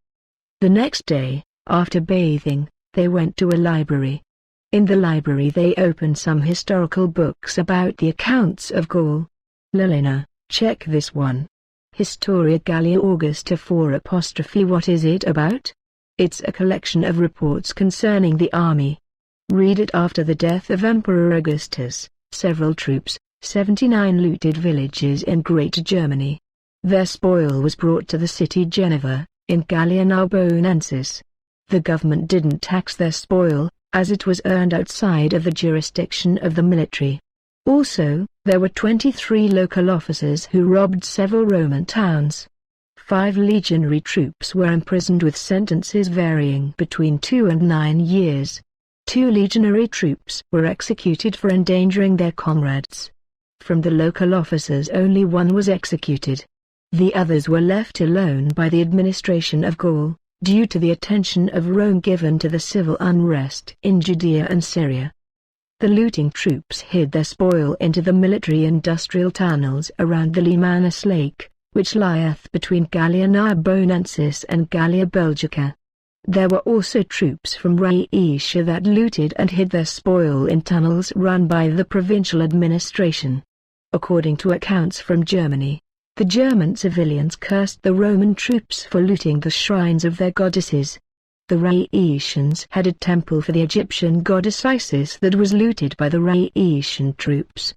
The next day, after bathing, they went to a library. In the library they opened some historical books about the accounts of Gaul. Lelena, check this one. Historia Gallia Augusta 4'. What is it about? It's a collection of reports concerning the army. Read it. After the death of Emperor Augustus, several troops, 79 looted villages in Great Germany. Their spoil was brought to the city Geneva, in Gallia Narbonensis. The government didn't tax their spoil, as it was earned outside of the jurisdiction of the military. Also, there were 23 local officers who robbed several Roman towns. 5 legionary troops were imprisoned with sentences varying between 2 and 9 years. 2 legionary troops were executed for endangering their comrades. From the local officers only 1 was executed. The others were left alone by the administration of Gaul, due to the attention of Rome given to the civil unrest in Judea and Syria. The looting troops hid their spoil into the military-industrial tunnels around the Limanus Lake, which lieth between Gallia Narbonensis and Gallia Belgica. There were also troops from Rhaetia that looted and hid their spoil in tunnels run by the provincial administration. According to accounts from Germany, the German civilians cursed the Roman troops for looting the shrines of their goddesses. The Rhaetians had a temple for the Egyptian goddess Isis that was looted by the Rhaetian troops.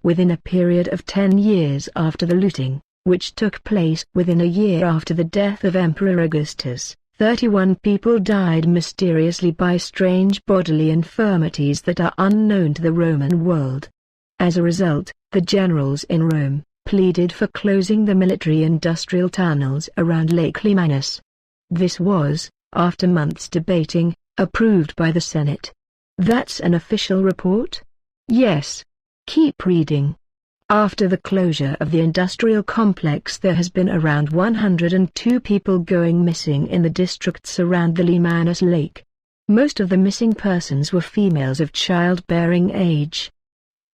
Within a period of 10 years after the looting, which took place within a year after the death of Emperor Augustus, 31 people died mysteriously by strange bodily infirmities that are unknown to the Roman world. As a result, the generals in Rome pleaded for closing the military-industrial tunnels around Lake Limanus. This was, after months debating, approved by the Senate. That's an official report? Yes. Keep reading. After the closure of the industrial complex, there has been around 102 people going missing in the districts around the Limanus Lake. Most of the missing persons were females of childbearing age.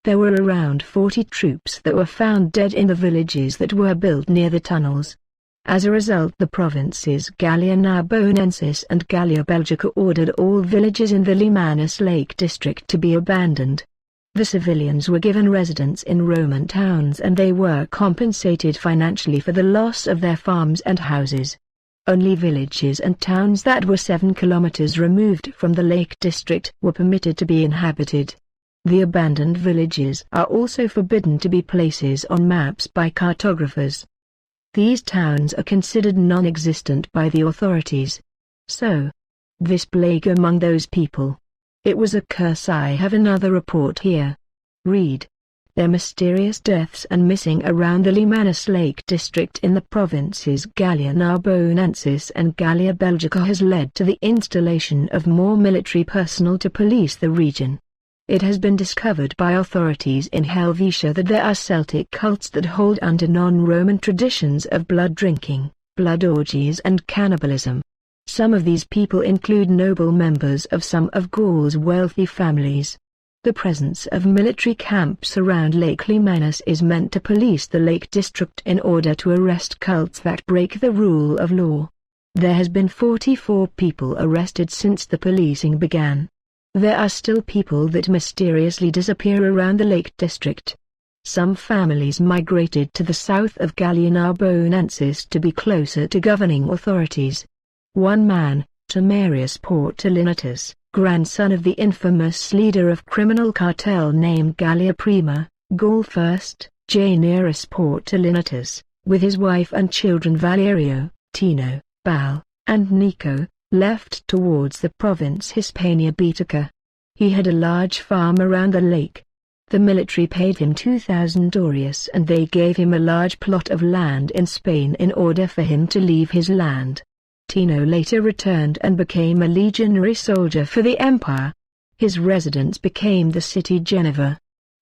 There were around 40 troops that were found dead in the villages that were built near the tunnels. As a result, the provinces Gallia Narbonensis and Gallia Belgica ordered all villages in the Limanus Lake district to be abandoned. The civilians were given residence in Roman towns and they were compensated financially for the loss of their farms and houses. Only villages and towns that were 7 kilometers removed from the Lake district were permitted to be inhabited. The abandoned villages are also forbidden to be places on maps by cartographers. These towns are considered non-existent by the authorities. So, this plague among those people. It was a curse. I have another report here. Read. Their mysterious deaths and missing around the Limanus Lake district in the provinces Gallia Narbonensis and Gallia Belgica has led to the installation of more military personnel to police the region. It has been discovered by authorities in Helvetia that there are Celtic cults that hold under non-Roman traditions of blood drinking, blood orgies and cannibalism. Some of these people include noble members of some of Gaul's wealthy families. The presence of military camps around Lake Limanus is meant to police the Lake District in order to arrest cults that break the rule of law. There has been 44 people arrested since the policing began. There are still people that mysteriously disappear around the Lake District. Some families migrated to the south of Gallia Narbonensis to be closer to governing authorities. One man, Timarius Portolinatus, grandson of the infamous leader of criminal cartel named Gallia Prima, Gaul First, Janirus Portolinatus, with his wife and children Valerio, Tino, Bal, and Nico, left towards the province Hispania Baetica. He had a large farm around the lake. The military paid him 2,000 aureus and they gave him a large plot of land in Spain in order for him to leave his land. Tino later returned and became a legionary soldier for the empire. His residence became the city Geneva.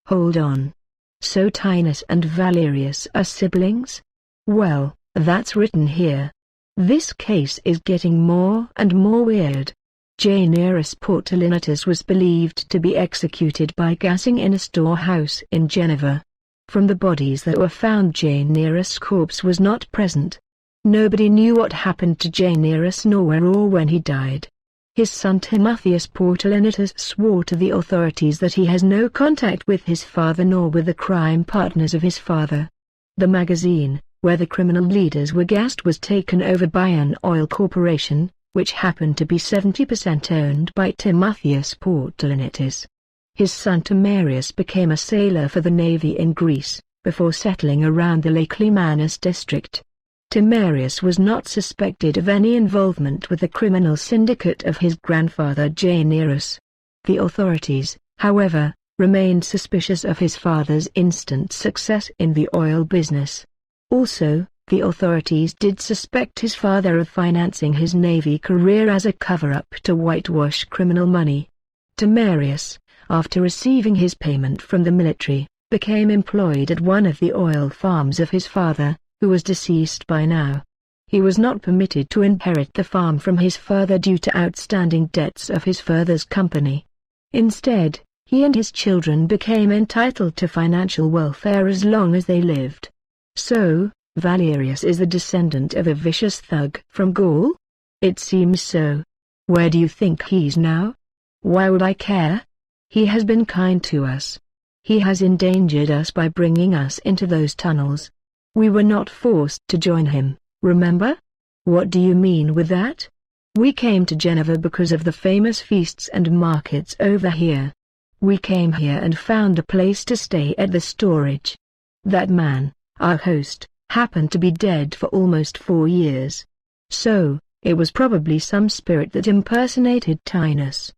Hold on. So Tinus and Valerius are siblings? Well, that's written here. This case is getting more and more weird. Januarius Portulinatus was believed to be executed by gassing in a storehouse in Geneva. From the bodies that were found, Januarius' corpse was not present. Nobody knew what happened to Januarius nor where or when he died. His son Timotheus Portulinatus swore to the authorities that he has no contact with his father nor with the crime partners of his father. The magazine, where the criminal leaders were gassed, was taken over by an oil corporation, which happened to be 70% owned by Timotheus Portulinatus. His son Timarius became a sailor for the navy in Greece, before settling around the Lake Limanus district. Timarius was not suspected of any involvement with the criminal syndicate of his grandfather Januarius. The authorities, however, remained suspicious of his father's instant success in the oil business. Also, the authorities did suspect his father of financing his navy career as a cover-up to whitewash criminal money. Timarius, after receiving his payment from the military, became employed at one of the oil farms of his father, who was deceased by now. He was not permitted to inherit the farm from his father due to outstanding debts of his father's company. Instead, he and his children became entitled to financial welfare as long as they lived. So, Valerius is the descendant of a vicious thug from Gaul? It seems so. Where do you think he's now? Why would I care? He has been kind to us. He has endangered us by bringing us into those tunnels. We were not forced to join him, remember? What do you mean with that? We came to Geneva because of the famous feasts and markets over here. We came here and found a place to stay at the storage. That man, our host, happened to be dead for almost 4 years. So, it was probably some spirit that impersonated Tinus.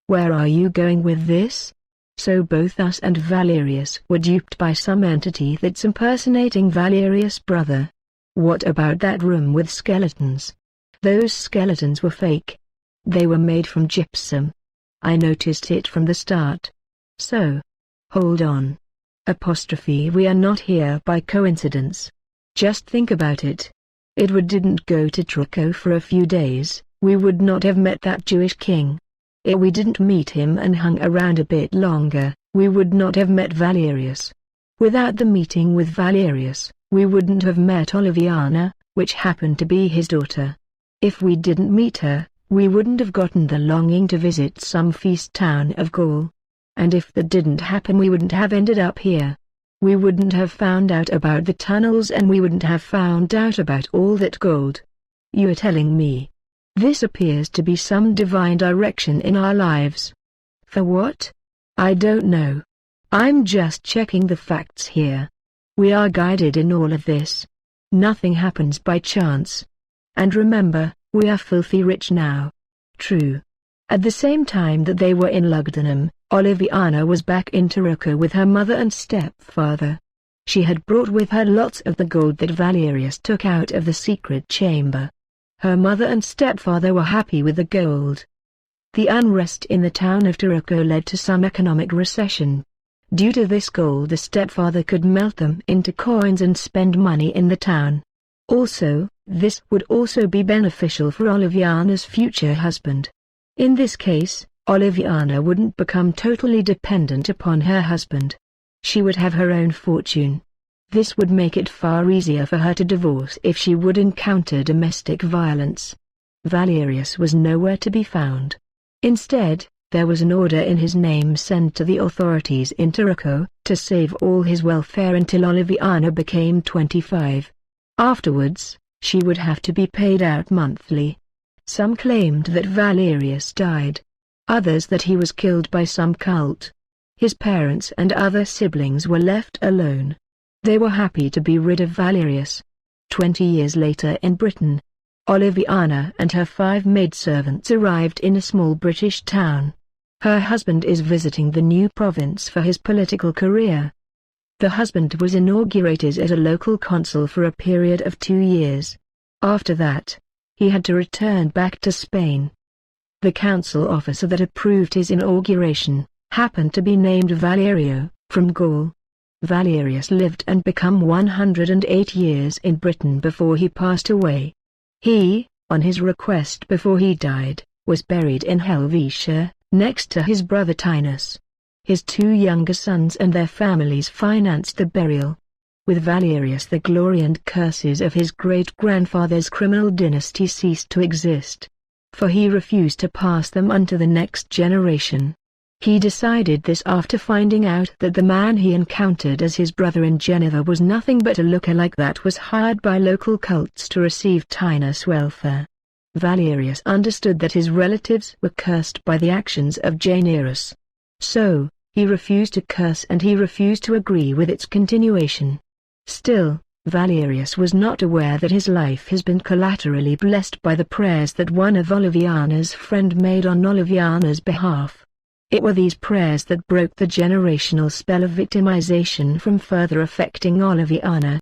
Where are you going with this? So both us and Valerius were duped by some entity that's impersonating Valerius' brother. What about that room with skeletons? Those skeletons were fake. They were made from gypsum. I noticed it from the start. So. Hold on. We are not here by coincidence. Just think about it. If we didn't go to Truco for a few days, we would not have met that Jewish king. If we didn't meet him and hung around a bit longer, we would not have met Valerius. Without the meeting with Valerius, we wouldn't have met Oliviana, which happened to be his daughter. If we didn't meet her, we wouldn't have gotten the longing to visit some feast town of Gaul. And if that didn't happen, we wouldn't have ended up here. We wouldn't have found out about the tunnels and we wouldn't have found out about all that gold. You are telling me. This appears to be some divine direction in our lives. For what? I don't know. I'm just checking the facts here. We are guided in all of this. Nothing happens by chance. And remember, we are filthy rich now. True. At the same time that they were in Lugdunum, Oliviana was back in Tarocco with her mother and stepfather. She had brought with her lots of the gold that Valerius took out of the secret chamber. Her mother and stepfather were happy with the gold. The unrest in the town of Tarocco led to some economic recession. Due to this gold, the stepfather could melt them into coins and spend money in the town. Also, this would also be beneficial for Oliviana's future husband. In this case, Oliviana wouldn't become totally dependent upon her husband. She would have her own fortune. This would make it far easier for her to divorce if she would encounter domestic violence. Valerius was nowhere to be found. Instead, there was an order in his name sent to the authorities in Tarocco to save all his welfare until Oliviana became 25. Afterwards, she would have to be paid out monthly. Some claimed that Valerius died. Others that he was killed by some cult. His parents and other siblings were left alone. They were happy to be rid of Valerius. 20 years later in Britain, Oliviana and her 5 maidservants arrived in a small British town. Her husband is visiting the new province for his political career. The husband was inaugurated as a local consul for a period of 2 years. After that, he had to return back to Spain. The council officer that approved his inauguration happened to be named Valerio, from Gaul. Valerius lived and became 108 years in Britain before he passed away. He, on his request before he died, was buried in Helvetia, next to his brother Tinus. His 2 younger sons and their families financed the burial. With Valerius, the glory and curses of his great-grandfather's criminal dynasty ceased to exist, for he refused to pass them on to the next generation. He decided this after finding out that the man he encountered as his brother in Geneva was nothing but a lookalike that was hired by local cults to receive Tinus' welfare. Valerius understood that his relatives were cursed by the actions of Janirus. So, he refused to curse and he refused to agree with its continuation. Still, Valerius was not aware that his life has been collaterally blessed by the prayers that one of Oliviana's friend made on Oliviana's behalf. It were these prayers that broke the generational spell of victimization from further affecting Oliviana.